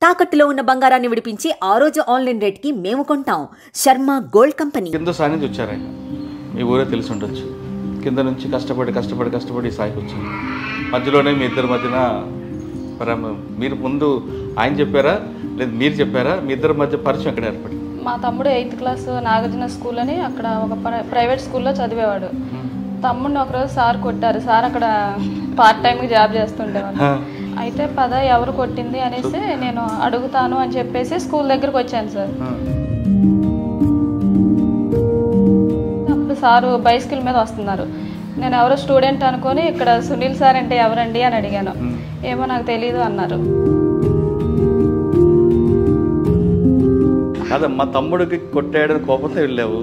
తాకట్టులో ఉన్న బంగారాన్ని విడిపించి ఆ రోజు ఆన్లైన్ రేట్కి మేము కొంటాం. Sharma gold company. కింద స్థాయి నుంచి వచ్చారు ఆయన, మీ ఊరే తెలిసి ఉండొచ్చు. కింద నుంచి కష్టపడి ఈ స్థాయికి వచ్చారు. మధ్యలోనే మీ ఇద్దరి మధ్యన మీరు ముందు ఆయన చెప్పారా లేదు మీరు చెప్పారా? మీ ఇద్దరి మధ్య పరిచయం ఎక్కడ ఏర్పడి? మా తమ్ముడు 8th క్లాస్ నాగార్జున స్కూల్ అని అక్కడ ఒక ప్రైవేట్ స్కూల్లో చదివేవాడు. తమ్ముడిని ఒకరోజు సార్ కొట్టారు. సార్ అక్కడ పార్ట్ టైంకి జాబ్ చేస్తుండేవాడు. అయితే ఎవరు కొట్టింది అనేసి నేను అడుగుతాను అని చెప్పేసి స్కూల్ దగ్గరకు వచ్చాను సార్. అప్పుడు సారు బైసికల్ మీద వస్తున్నారు. నేను ఎవరో స్టూడెంట్ అనుకొని ఇక్కడ సునీల్ సార్ అంటే ఎవరండి అని అడిగాను. ఏమో నాకు తెలీదు అన్నారు. కాదు, మా తమ్ముడికి కొట్టాడని కోపంతో వెళ్ళావు,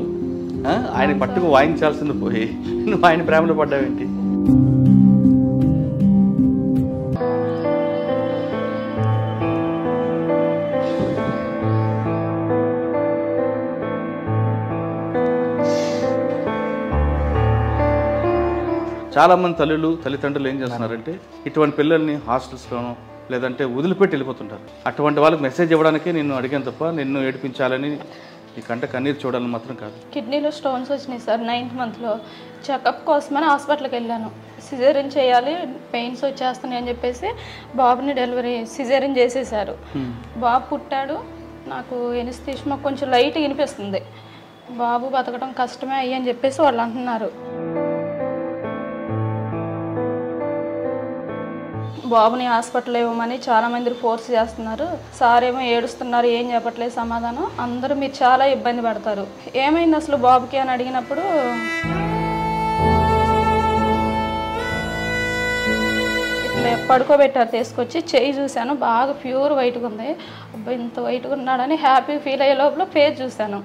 ఆయన పట్టుకు వాయించాల్సింది పోయి నువ్వు ఆయన ప్రేమలో పడ్డావేంటి? చాలామంది తల్లిదండ్రులు ఏం చేస్తున్నారంటే ఇటువంటి పిల్లల్ని హాస్టల్స్లోనో లేదంటే వదిలిపెట్టి వెళ్ళిపోతుంటారు. అటువంటి వాళ్ళకి మెసేజ్ ఇవ్వడానికే నిన్ను అడిగాను తప్ప నిన్ను ఏడిపించాలని నీ కంట కన్నీరు చూడాలని మాత్రం కాదు. కిడ్నీలో స్టోన్స్ వచ్చినాయి సార్ 9th మంత్లో. చెకప్ కోసమని హాస్పిటల్కి వెళ్ళాను. సిజేరియన్ చేయాలి, పెయిన్స్ వచ్చేస్తున్నాయి అని చెప్పేసి బాబుని సిజేరియన్ చేసేసారు. బాబు పుట్టాడు. నాకు ఎనిస్థీషియా కొంచెం లైట్ వినిపిస్తుంది. బాబు బతకడం కష్టమే అయ్యి అని చెప్పేసి వాళ్ళు అంటున్నారు. బాబుని హాస్పిటల్ ఇవ్వమని చాలామంది ఫోర్స్ చేస్తున్నారు. సార్ ఏమో ఏడుస్తున్నారు, ఏం చెప్పట్లేదు సమాధానం. అందరూ మీరు చాలా ఇబ్బంది పడతారు. ఏమైంది అసలు బాబుకి అని అడిగినప్పుడు ఇట్లా పడుకోబెట్టారు. తీసుకొచ్చి చెయ్యి చూశాను, బాగా ప్యూర్ వైట్గా ఉంది. అబ్బాయి ఇంత వైట్గా ఉన్నాడని హ్యాపీ ఫీల్ అయ్యే లోపల ఫేస్ చూశాను.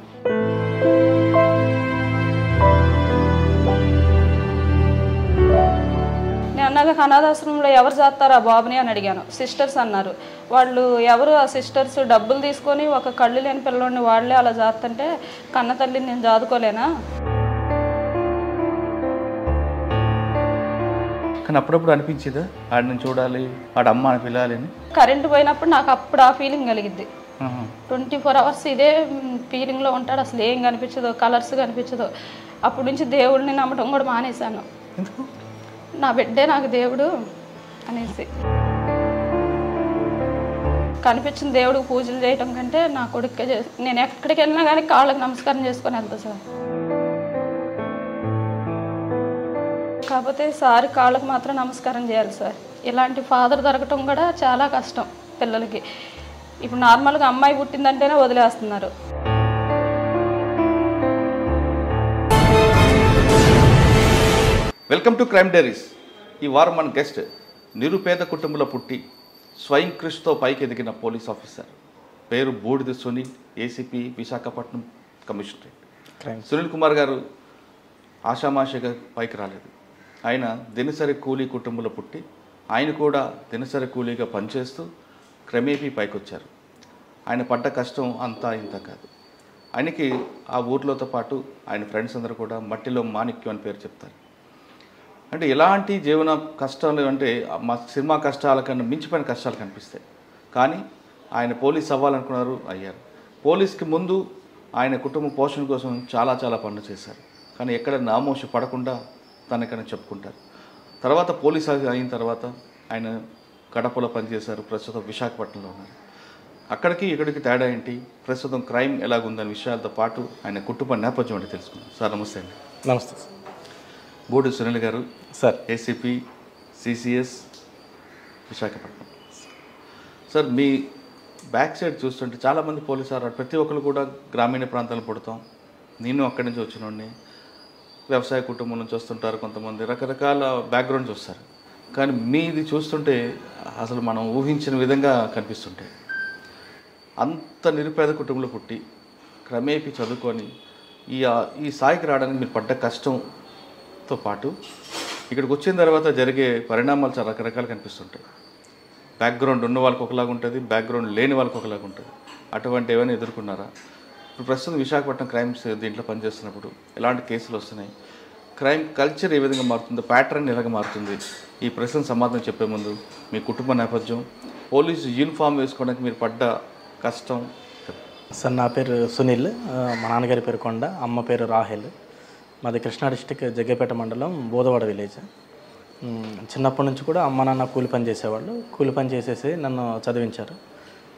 నేను అన్నాక అనాథాశ్రమంలో ఎవరు చేస్తారా బాబుని అని అడిగాను. సిస్టర్స్ అన్నారు. వాళ్ళు ఎవరు ఆ సిస్టర్స్ డబ్బులు తీసుకొని ఒక కళ్ళు లేని పిల్లోడిని వాళ్ళే అలా చేస్తుంటే కన్న తల్లిని నేను చదువుకోలేనా? కానీ అప్పుడప్పుడు అనిపించేదా ఆడిని చూడాలి, ఆడ అమ్మ అని పిలాలి అని? కరెంటు పోయినప్పుడు నాకు అప్పుడు ఆ ఫీలింగ్ కలిగిద్ది. 24 hours ఇదే ఫీలింగ్లో ఉంటాడు. అసలు ఏం కనిపించదు, కలర్స్ కనిపించదు. అప్పటి నుంచి దేవుడిని నమ్మటం కూడా మానేశాను. నా బిడ్డే నాకు దేవుడు అనేసి. కనిపించిన దేవుడికి పూజలు చేయటం కంటే నా కొడుకే నేను ఎక్కడికి వెళ్ళినా కానీ కాళ్ళకి నమస్కారం చేసుకొని వెళ్తా సార్. కాకపోతే సార్ కాళ్ళకి మాత్రం నమస్కారం చేయాలి సార్. ఇలాంటి ఫాదర్ దొరకటం కూడా చాలా కష్టం పిల్లలకి. ఇప్పుడు నార్మల్గా అమ్మాయి పుట్టిందంటేనే వదిలేస్తున్నారు. Welcome to crime diaries. ఈ వారం మన గెస్ట్ నిరుపేద కుటుంబంలో పుట్టి స్వయం కృషితో పైకి ఎదిగిన పోలీస్ ఆఫీసర్. పేరు బూడిద సునీల్, ఏసీపీ విశాఖపట్నం కమిషనరేట్. సునీల్ కుమార్ గారు ఆషామాషిగా పైకి రాలేదు. ఆయన దినసరి కూలీ కుటుంబంలో పుట్టి ఆయన కూడా దినసరి కూలీగా పనిచేస్తూ క్రమేపీ పైకి వచ్చారు. ఆయన పడ్డ కష్టం అంతా ఇంత కాదు. ఆయనకి ఆ ఊర్లోతో పాటు ఆయన ఫ్రెండ్స్ అందరూ కూడా మట్టిలో మాణిక్యం అని పేరు చెప్తారు. అంటే ఎలాంటి జీవన కష్టాలు అంటే మా సినిమా కష్టాల కన్నా మించిపోయిన కష్టాలు కనిపిస్తాయి. కానీ ఆయన పోలీస్ అవ్వాలనుకున్నారు, అయ్యారు. పోలీస్కి ముందు ఆయన కుటుంబ పోషణ కోసం చాలా పనులు చేశారు. కానీ ఎక్కడ నామోష పడకుండా తనకని చెప్పుకుంటారు. తర్వాత పోలీస్ అయిన తర్వాత ఆయన కడపలో పనిచేశారు. ప్రస్తుతం విశాఖపట్నంలో ఉన్నారు. అక్కడికి ఇక్కడికి తేడా ఏంటి, ప్రస్తుతం క్రైమ్ ఎలాగుందనే విషయాలతో పాటు ఆయన కుటుంబ నేపథ్యం అంటే తెలుసుకున్నాం. సార్ నమస్తే అండి. నమస్తే sir. Boodida Sunil garu sir, ACP CCS Visakhapatnam. Sir మీ బ్యాక్ సైడ్ చూస్తుంటే చాలామంది పోలీసు వారు ప్రతి ఒక్కరు కూడా గ్రామీణ ప్రాంతాలను పుడతాం. నేను అక్కడి నుంచి వచ్చినోడిని, వ్యవసాయ కుటుంబం నుంచి వస్తుంటారు, కొంతమంది రకరకాల బ్యాక్గ్రౌండ్స్ వస్తారు. కానీ మీది చూస్తుంటే అసలు మనం ఊహించిన విధంగా కనిపిస్తుంటాయి. అంత నిరుపేద కుటుంబంలో పుట్టి క్రమేపీ చదువుకొని ఈ స్థాయికి రావడానికి మీరు పడ్డ కష్టంతో పాటు ఇక్కడికి వచ్చిన తర్వాత జరిగే పరిణామాలు చాలా రకరకాలు కనిపిస్తుంటాయి. బ్యాక్గ్రౌండ్ ఉన్న వాళ్ళకి ఒకలాగా ఉంటుంది, బ్యాక్గ్రౌండ్ లేని వాళ్ళకి ఒకలాగా ఉంటుంది. అటువంటి ఏమైనా ఎదుర్కొన్నారా? ఇప్పుడు ప్రస్తుతం విశాఖపట్నం క్రైమ్స్ దీంట్లో పనిచేస్తున్నప్పుడు ఎలాంటి కేసులు వస్తున్నాయి, క్రైమ్ కల్చర్ ఏ విధంగా మారుతుంది, ప్యాటర్న్ ఎలాగ మారుతుంది? ఈ ప్రశ్న సమాధానం చెప్పే ముందు మీ కుటుంబ నేపథ్యం, పోలీస్ యూనిఫామ్ వేసుకోవడానికి మీరు పడ్డ కష్టం? సార్ నా పేరు సునీల్, మా నాన్నగారి పేరు కొండ, అమ్మ పేరు రాహెల్. మాది కృష్ణా డిస్టిక్ జగ్గేపేట మండలం బోదవాడ విలేజ్. చిన్నప్పటి నుంచి కూడా అమ్మ నాన్న కూలి పని చేసేవాళ్ళు. కూలి పని చేసేసి నన్ను చదివించారు.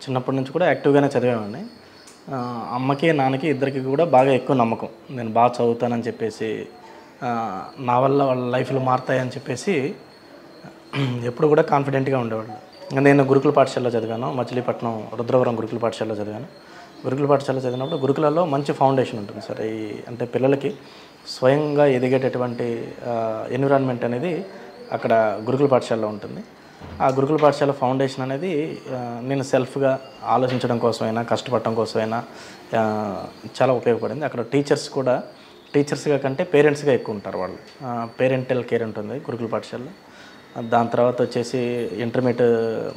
చిన్నప్పటి నుంచి కూడా యాక్టివ్గానే చదివేవాడిని. అమ్మకి నాన్నకి ఇద్దరికి కూడా బాగా ఎక్కువ నమ్మకం, నేను బాగా చదువుతానని చెప్పేసి, నా వల్ల వాళ్ళ లైఫ్లో మారుతాయని చెప్పేసి ఎప్పుడు కూడా కాన్ఫిడెంట్గా ఉండేవాళ్ళు. నేను గురుకుల పాఠశాలలో చదివాను, మచిలీపట్నం రుద్రవరం గురుకుల పాఠశాలలో చదివాను. గురుకుల పాఠశాలలో చదివినప్పుడు గురుకులలో మంచి ఫౌండేషన్ ఉంటుంది సార్. అంటే పిల్లలకి స్వయంగా ఎదిగేటటువంటి ఎన్విరాన్మెంట్ అనేది అక్కడ గురుకుల పాఠశాలలో ఉంటుంది. ఆ గురుకుల పాఠశాల ఫౌండేషన్ అనేది నేను సెల్ఫ్గా ఆలోచించడం కోసమైనా, కష్టపడటం కోసమైనా చాలా ఉపయోగపడింది. అక్కడ టీచర్స్ కూడా టీచర్స్గా కంటే పేరెంట్స్గా ఎక్కువ ఉంటారు వాళ్ళు. పేరెంటల్ కేర్ ఉంటుంది గురుకుల పాఠశాలలో. దాని తర్వాత వచ్చేసి ఇంటర్మీడియట్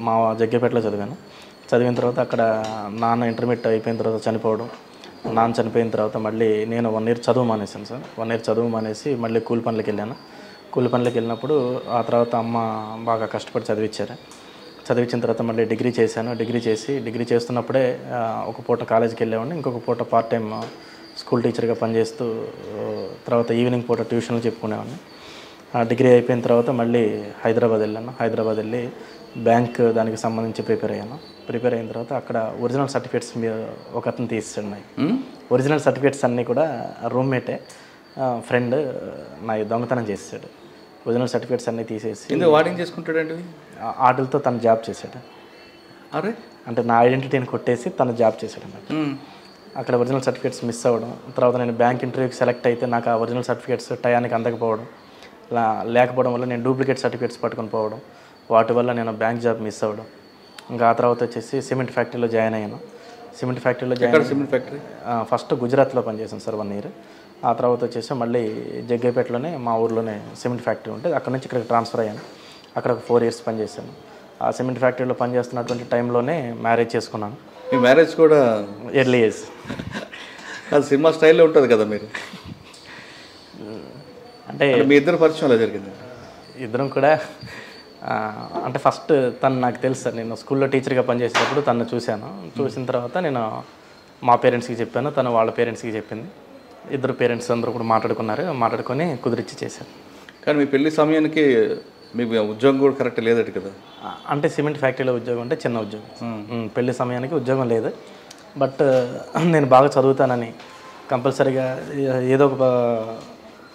మా జగ్గేపేటలో చదివాను. చదివిన తర్వాత అక్కడ నాన్న ఇంటర్మీడియట్ అయిపోయిన తర్వాత చనిపోవడం, నాన్న చనిపోయిన తర్వాత మళ్ళీ నేను 1 year చదువు మానేసాను సార్. 1 year చదువు మానేసి మళ్ళీ కూలి పనులకు వెళ్ళాను. కూలి పనులకు వెళ్ళినప్పుడు ఆ తర్వాత అమ్మ బాగా కష్టపడి చదివించారు. చదివించిన తర్వాత మళ్ళీ డిగ్రీ చేశాను. డిగ్రీ చేస్తున్నప్పుడే ఒక పూట కాలేజీకి వెళ్ళేవాడిని, ఇంకొక పూట పార్ట్ టైం స్కూల్ టీచర్గా పనిచేస్తూ తర్వాత ఈవినింగ్ పూట ట్యూషన్లు చెప్పుకునేవాడిని. డిగ్రీ అయిపోయిన తర్వాత మళ్ళీ హైదరాబాద్ వెళ్ళాను. హైదరాబాద్ వెళ్ళి బ్యాంక్ దానికి సంబంధించి ప్రిపేర్ అయ్యాను. ప్రిపేర్ అయిన తర్వాత అక్కడ ఒరిజినల్ సర్టిఫికేట్స్ ఒక అతను తీసాడు నాయి. ఒరిజినల్ సర్టిఫికేట్స్ అన్నీ కూడా రూమ్మేటే ఫ్రెండ్ నా దొంగతనం చేసాడు. ఒరిజినల్ సర్టిఫికేట్స్ అన్నీ తీసేసి వాటింగ్ చేసుకుంటాడండి. వాటితో తను జాబ్ చేశాడు. అరే అంటే నా ఐడెంటిటీని కొట్టేసి తను జాబ్ చేశాడు అన్నమాట. అక్కడ ఒరిజినల్ సర్టిఫికేట్స్ మిస్ అవ్వడం, తర్వాత నేను బ్యాంక్ ఇంటర్వ్యూకి సెలెక్ట్ అయితే నాకు ఆ ఒరిజినల్ సర్టిఫికేట్స్ టయానికి అందకపోవడం, లేకపోవడం వల్ల నేను డూప్లికేట్ సర్టిఫికేట్స్ పట్టుకొని పోవడం, వాటి వల్ల నేను బ్యాంక్ జాబ్ మిస్ అవ్వడం. ఇంకా ఆ తర్వాత వచ్చేసి సిమెంట్ ఫ్యాక్టరీలో జాయిన్ అయ్యాను. సిమెంట్ ఫ్యాక్టరీలో సిమెంట్ ఫ్యాక్టరీ ఫస్ట్ గుజరాత్లో పనిచేశాను సార్ 1 year. ఆ తర్వాత వచ్చేసి మళ్ళీ జగ్గేపేటలోనే మా ఊర్లోనే సిమెంట్ ఫ్యాక్టరీ ఉంటుంది, అక్కడ నుంచి ఇక్కడికి ట్రాన్స్ఫర్ అయ్యాను. అక్కడ ఒక 4 years పనిచేశాను. ఆ సిమెంట్ ఫ్యాక్టరీలో పనిచేస్తున్నటువంటి టైంలోనే మ్యారేజ్ చేసుకున్నాను. మీ మ్యారేజ్ కూడా ఎర్లీ ఏజ్. అది సినిమా స్టైల్లో ఉంటుంది కదా మీరు. అంటే మీ ఇద్దరు పరిచయం అలా జరిగింది? ఇద్దరం కూడా అంటే ఫస్ట్ తను నాకు తెలుసు సార్. నేను స్కూల్లో టీచర్గా పనిచేసేటప్పుడు తను చూశాను. చూసిన తర్వాత నేను మా పేరెంట్స్కి చెప్పాను, తను వాళ్ళ పేరెంట్స్కి చెప్పింది. ఇద్దరు పేరెంట్స్ అందరూ కూడా మాట్లాడుకొని కుదిరిచ్చి చేశారు. కానీ మీ పెళ్లి సమయానికి మీకు ఉద్యోగం కూడా కరెక్ట్ లేదట కదా? అంటే సిమెంట్ ఫ్యాక్టరీలో ఉద్యోగం అంటే చిన్న ఉద్యోగం. పెళ్లి సమయానికి ఉద్యోగం లేదు. బట్ నేను బాగా చదువుతానని, కంపల్సరీగా ఏదో ఒక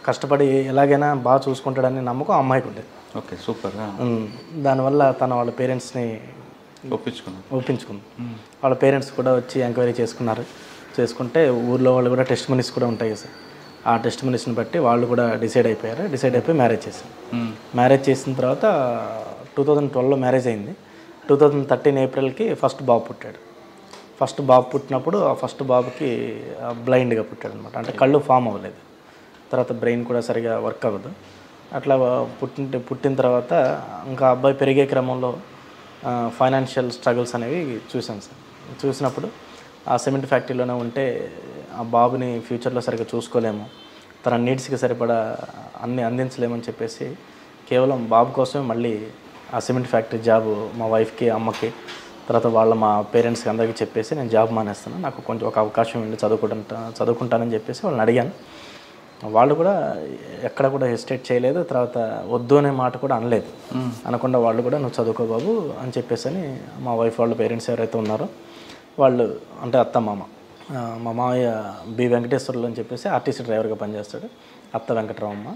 కష్టపడి ఎలాగైనా బాగా చూసుకుంటాడని నమ్మకం అమ్మాయికి ఉండేది. Okay, super. దానివల్ల తన వాళ్ళ పేరెంట్స్ని ఒప్పించుకుంది. వాళ్ళ పేరెంట్స్ కూడా వచ్చి ఎంక్వైరీ చేసుకుంటే ఊర్లో వాళ్ళు కూడా టెస్ట్ మనీస్ కూడా ఉంటాయి సార్. ఆ టెస్ట్ మనీస్ని బట్టి వాళ్ళు కూడా డిసైడ్ అయిపోయి మ్యారేజ్ చేశారు. మ్యారేజ్ చేసిన తర్వాత 2012లో మ్యారేజ్ అయింది. 2013 ఏప్రిల్కి ఫస్ట్ బాబు పుట్టాడు. ఫస్ట్ బాబు పుట్టినప్పుడు ఆ ఫస్ట్ బాబుకి బ్లైండ్గా పుట్టాడు అనమాట. అంటే కళ్ళు ఫామ్ అవ్వలేదు, తర్వాత బ్రెయిన్ కూడా సరిగా వర్క్ అవ్వదు. అట్లా పుట్టిన తర్వాత ఇంకా అబ్బాయి పెరిగే క్రమంలో ఫైనాన్షియల్ స్ట్రగుల్స్ అనేవి చూసాను సార్. చూసినప్పుడు ఆ సిమెంట్ ఫ్యాక్టరీలోనే ఉంటే ఆ బాబుని ఫ్యూచర్లో సరిగ్గా చూసుకోలేము, తన నీడ్స్కి సరిపడా అన్నీ అందించలేమని చెప్పేసి కేవలం బాబు కోసమే మళ్ళీ ఆ సిమెంట్ ఫ్యాక్టరీ జాబ్ మా వైఫ్కి, అమ్మకి, తర్వాత మా పేరెంట్స్కి అందరికీ చెప్పేసి నేను జాబ్ మానేస్తాను, నాకు కొంచెం ఒక అవకాశం ఉండి చదువుకుంటానని చెప్పేసి వాళ్ళని అడిగాను. వాళ్ళు కూడా ఎక్కడ కూడా హెసిటేట్ చేయలేదు, తర్వాత వద్దు అనే మాట కూడా అనలేదు. అనకుండా వాళ్ళు కూడా నువ్వు చదువుకో బాబు అని చెప్పేసి అని మా వైఫ్ వాళ్ళ పేరెంట్స్ ఎవరైతే ఉన్నారో వాళ్ళు, అంటే అత్త మామ, మా మామయ్య బి వెంకటేశ్వర్లు అని చెప్పేసి ఆర్టీసీ డ్రైవర్గా పనిచేస్తాడు, అత్త వెంకటరామమ్మ.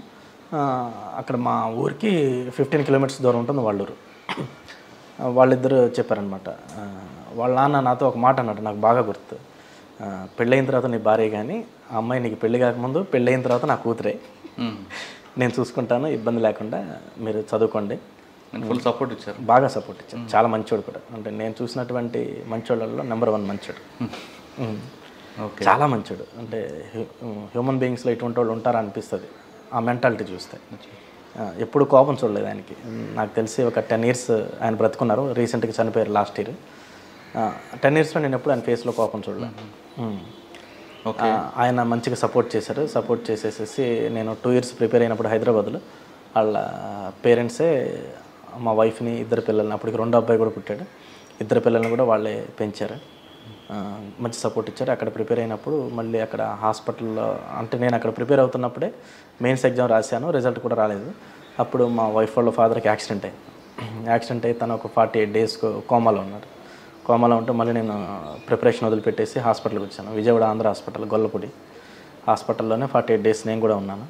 అక్కడ మా ఊరికి 15 kilometers దూరం ఉంటుంది వాళ్ళూరు. వాళ్ళిద్దరూ చెప్పారనమాట. వాళ్ళ నాన్న నాతో ఒక మాట అన్నాడు, నాకు బాగా గుర్తు. పెళ్ళైన తర్వాత నీ భార్య కానీ ఆ అమ్మాయి నీకు పెళ్ళి కాకముందు, పెళ్ళైన తర్వాత నా కూతురే, నేను చూసుకుంటాను, ఇబ్బంది లేకుండా మీరు చదువుకోండి. ఫుల్ సపోర్ట్ ఇచ్చారు, బాగా సపోర్ట్ ఇచ్చారు. చాలా మంచోడు కూడా, అంటే నేను చూసినటువంటి మంచోళ్ళలో నెంబర్ 1 మంచోడు. చాలా మంచోడు. అంటే హ్యూమన్ బీయింగ్స్లో ఇటువంటి వాళ్ళు ఉంటారా అనిపిస్తుంది ఆ మెంటాలిటీ చూస్తే. ఎప్పుడు కోపం చూడలేదు ఆయనకి. నాకు తెలిసి ఒక 10 years ఆయన బ్రతుకున్నారు, రీసెంట్గా చనిపోయారు లాస్ట్ ఇయర్. 10 yearsలో నేను ఎప్పుడు ఆయన ఫేస్లో కోపం చూడలేదు. ఆయన మంచిగా సపోర్ట్ చేశారు. సపోర్ట్ చేసేసేసి నేను 2 years ప్రిపేర్ అయినప్పుడు హైదరాబాద్లో వాళ్ళ పేరెంట్సే మా వైఫ్ని, ఇద్దరు పిల్లల్ని, అప్పటికి 2వ అబ్బాయి కూడా పుట్టాడు, ఇద్దరు పిల్లల్ని కూడా వాళ్ళే పెంచారు. మంచి సపోర్ట్ ఇచ్చారు. అక్కడ ప్రిపేర్ అయినప్పుడు మళ్ళీ అక్కడ హాస్పిటల్లో, అంటే నేను అక్కడ ప్రిపేర్ అవుతున్నప్పుడే మెయిన్స్ ఎగ్జామ్ రాశాను, రిజల్ట్ కూడా రాలేదు. అప్పుడు మా వైఫ్ వాళ్ళ ఫాదర్కి యాక్సిడెంట్ అయ్యి తను ఒక 48 days కోమాలో ఉన్నారు. కోమాలో ఉంటే మళ్ళీ నేను ప్రిపరేషన్ వదిలిపెట్టేసి హాస్పిటల్కి వచ్చాను. విజయవాడ ఆంధ్ర హాస్పిటల్, గొల్లపూడి హాస్పిటల్లోనే 48 days నేను కూడా ఉన్నాను.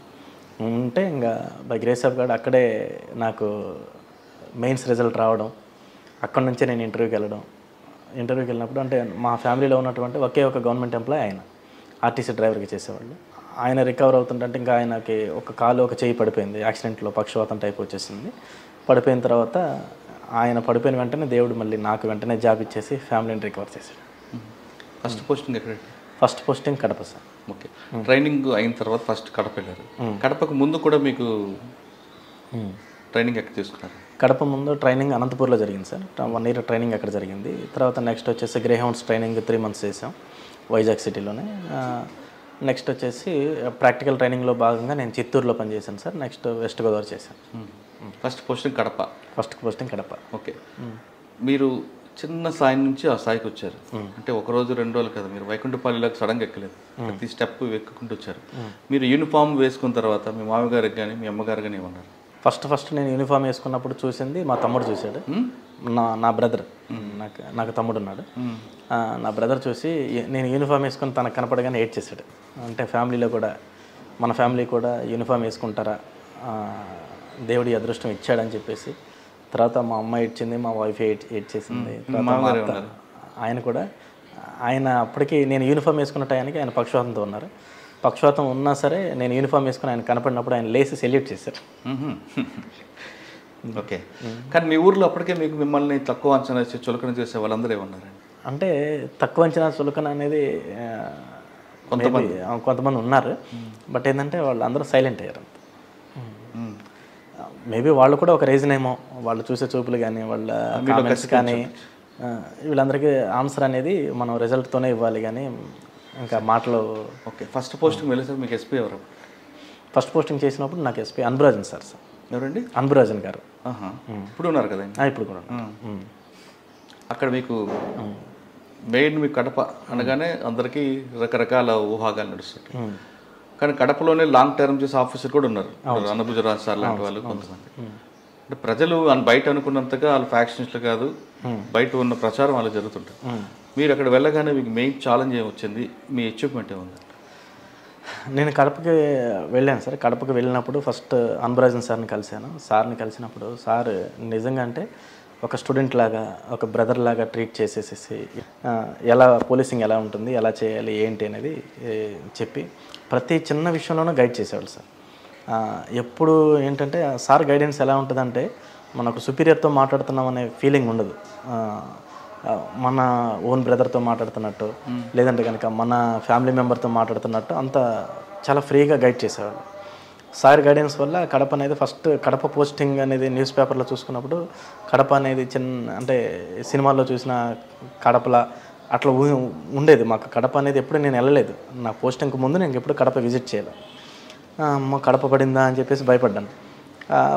ఉంటే ఇంకా బై గ్రేస్ ఆఫ్ గాడ్ అక్కడే నాకు మెయిన్స్ రిజల్ట్ రావడం, అక్కడ నుంచే నేను ఇంటర్వ్యూకి వెళ్ళినప్పుడు, అంటే మా ఫ్యామిలీలో ఉన్నటువంటి ఒకే ఒక గవర్నమెంట్ ఎంప్లాయ్ ఆయన, ఆర్టీసీ డ్రైవర్కి చేసేవాళ్ళు. ఆయన రికవర్ అవుతుంటే ఇంకా ఆయనకి ఒక కాలు ఒక చెయ్యి పడిపోయింది, యాక్సిడెంట్లో పక్షవాతం టైప్ వచ్చేసింది. పడిపోయిన తర్వాత ఆయన పడిపోయిన వెంటనే దేవుడు మళ్ళీ నాకు వెంటనే జాబ్ ఇచ్చేసి ఫ్యామిలీని రికవర్ చేశాడు. ఫస్ట్ పోస్టింగ్ ఎక్కడ? First posting Kadapa sir. Okay. Training అయిన తర్వాత ఫస్ట్ కడప వెళ్ళారు. కడపకు ముందు కూడా మీకు ట్రైనింగ్ ఎక్కడ తీసుకున్నారు? కడప ముందు ట్రైనింగ్ అనంతపూర్లో జరిగింది సార్. 1 year ట్రైనింగ్ అక్కడ జరిగింది. తర్వాత నెక్స్ట్ వచ్చేసి గ్రేహౌండ్స్ ట్రైనింగ్ 3 months చేసాం వైజాగ్ సిటీలోనే. నెక్స్ట్ వచ్చేసి ప్రాక్టికల్ ట్రైనింగ్లో భాగంగా నేను చిత్తూరులో పనిచేశాను సార్. నెక్స్ట్ వెస్ట్ గోదావరి చేశాను. First posting Kadapa. First posting Kadapa. Okay. మీరు చిన్న స్థాయి నుంచి ఆ స్థాయికి వచ్చారు. అంటే 1 రోజు 2 రోజులు కదా, మీరు వైకుంఠపాలిలోకి సడన్గా ఎక్కలేదు, ప్రతి స్టెప్ ఎక్కుకుంటూ వచ్చారు. మీరు యూనిఫామ్ వేసుకున్న తర్వాత మీ మామగారికి కానీ మీ అమ్మగారు కానీ ఏమన్నారు? ఫస్ట్ నేను యూనిఫామ్ వేసుకున్నప్పుడు చూసింది మా తమ్ముడు చూశాడు. నా బ్రదర్, నాకు తమ్ముడు ఉన్నాడు. నా బ్రదర్ చూసి నేను యూనిఫామ్ వేసుకుని తనకు కనపడగానే ఏడ్ చేశాడు. అంటే ఫ్యామిలీలో కూడా, మన ఫ్యామిలీ కూడా యూనిఫామ్ వేసుకుంటారా, దేవుడి అదృష్టం ఇచ్చాడని చెప్పేసి. తర్వాత మా అమ్మ ఇచ్చింది, మా వైఫ్ ఏడ్ చేసింది. ఆయన కూడా, ఆయన అప్పటికి నేను యూనిఫామ్ వేసుకున్న టైంకి ఆయన పక్షవాతంతో ఉన్నారు. పక్షవాతం ఉన్నా సరే నేను యూనిఫామ్ వేసుకుని ఆయన కనపడినప్పుడు ఆయన లేసి సెల్యూట్ చేశారు. ఓకే. కానీ మీ ఊర్లో అప్పటికే మిమ్మల్ని తక్కువ అంచనా వేసి చులకన చేసే వాళ్ళందరూ ఏమన్నారండి? అంటే తక్కువ అంచనా చులకన అనేది కొంతమంది ఉన్నారు. బట్ ఏంటంటే వాళ్ళు అందరూ సైలెంట్ అయ్యారు. మేబీ వాళ్ళు కూడా ఒక రీజన్ ఏమో, వాళ్ళు చూసే చూపులు కానీ వాళ్ళ కామెంట్స్ కానీ, వీళ్ళందరికీ ఆన్సర్ అనేది మనం రిజల్ట్తోనే ఇవ్వాలి కానీ ఇంకా మాటలు. ఓకే. ఫస్ట్ పోస్టింగ్ వెళ్ళేసారు. మీకు ఎస్పీ ఎవరు? ఫస్ట్ పోస్టింగ్ చేసినప్పుడు నాకు ఎస్పీ అన్బురాజన్ సార్. ఎవరండి? అన్బురాజన్ గారు. ఇప్పుడు ఉన్నారు కదా? ఇప్పుడు కూడా. అక్కడ మీకు మెయిన్ మీ కడప అనగానే అందరికీ రకరకాల ఊహాగాలు నడుస్తుంటాయి. కానీ కడపలోనే లాంగ్ టర్మ్ చేసే ఆఫీసర్ కూడా ఉన్నారు, అన్నభుజరాజ్ సార్ లాంటి వాళ్ళు కొంతమంది. అంటే ప్రజలు బయట అనుకున్నంతగా వాళ్ళు ఫ్యాక్షనిస్టులు కాదు, బయట ఉన్న ప్రచారం వాళ్ళు జరుగుతుంటారు. మీరు అక్కడ వెళ్ళగానే మీకు మెయిన్ ఛాలెంజ్ ఏమొచ్చింది, మీ అచీవ్మెంట్ ఏముంది? నేను కడపకి వెళ్ళాను సార్. కడపకి వెళ్ళినప్పుడు ఫస్ట్ అన్బురాజన్ సార్ని కలిశాను. సార్ని కలిసినప్పుడు సార్ నిజంగా అంటే ఒక స్టూడెంట్ లాగా, ఒక బ్రదర్ లాగా ట్రీట్ చేసేసేసి ఎలా పోలీసింగ్ ఎలా ఉంటుంది, ఎలా చేయాలి ఏంటి అనేది చెప్పి ప్రతి చిన్న విషయంలోనూ గైడ్ చేసేవాళ్ళు సార్. ఎప్పుడు ఏంటంటే సార్ గైడెన్స్ ఎలా ఉంటుందంటే మనకు సుపీరియర్తో మాట్లాడుతున్నాం అనే ఫీలింగ్ ఉండదు. మన ఓన్ బ్రదర్తో మాట్లాడుతున్నట్టు, లేదంటే కనుక మన ఫ్యామిలీ మెంబర్తో మాట్లాడుతున్నట్టు అంత చాలా ఫ్రీగా గైడ్ చేసేవాళ్ళు. సార్ గైడెన్స్ వల్ల కడప అనేది ఫస్ట్ కడప పోస్టింగ్ అనేది న్యూస్ పేపర్లో చూసుకున్నప్పుడు కడప అనేది అంటే సినిమాల్లో చూసిన కడపలా అట్లా ఉండేది. మాకు కడప అనేది ఎప్పుడు నేను వెళ్ళలేదు. నా పోస్టింగ్కి ముందు నేను ఎప్పుడు కడప విజిట్ చేయలేదు. అమ్మ కడప పడిందా అని చెప్పేసి భయపడ్డాను.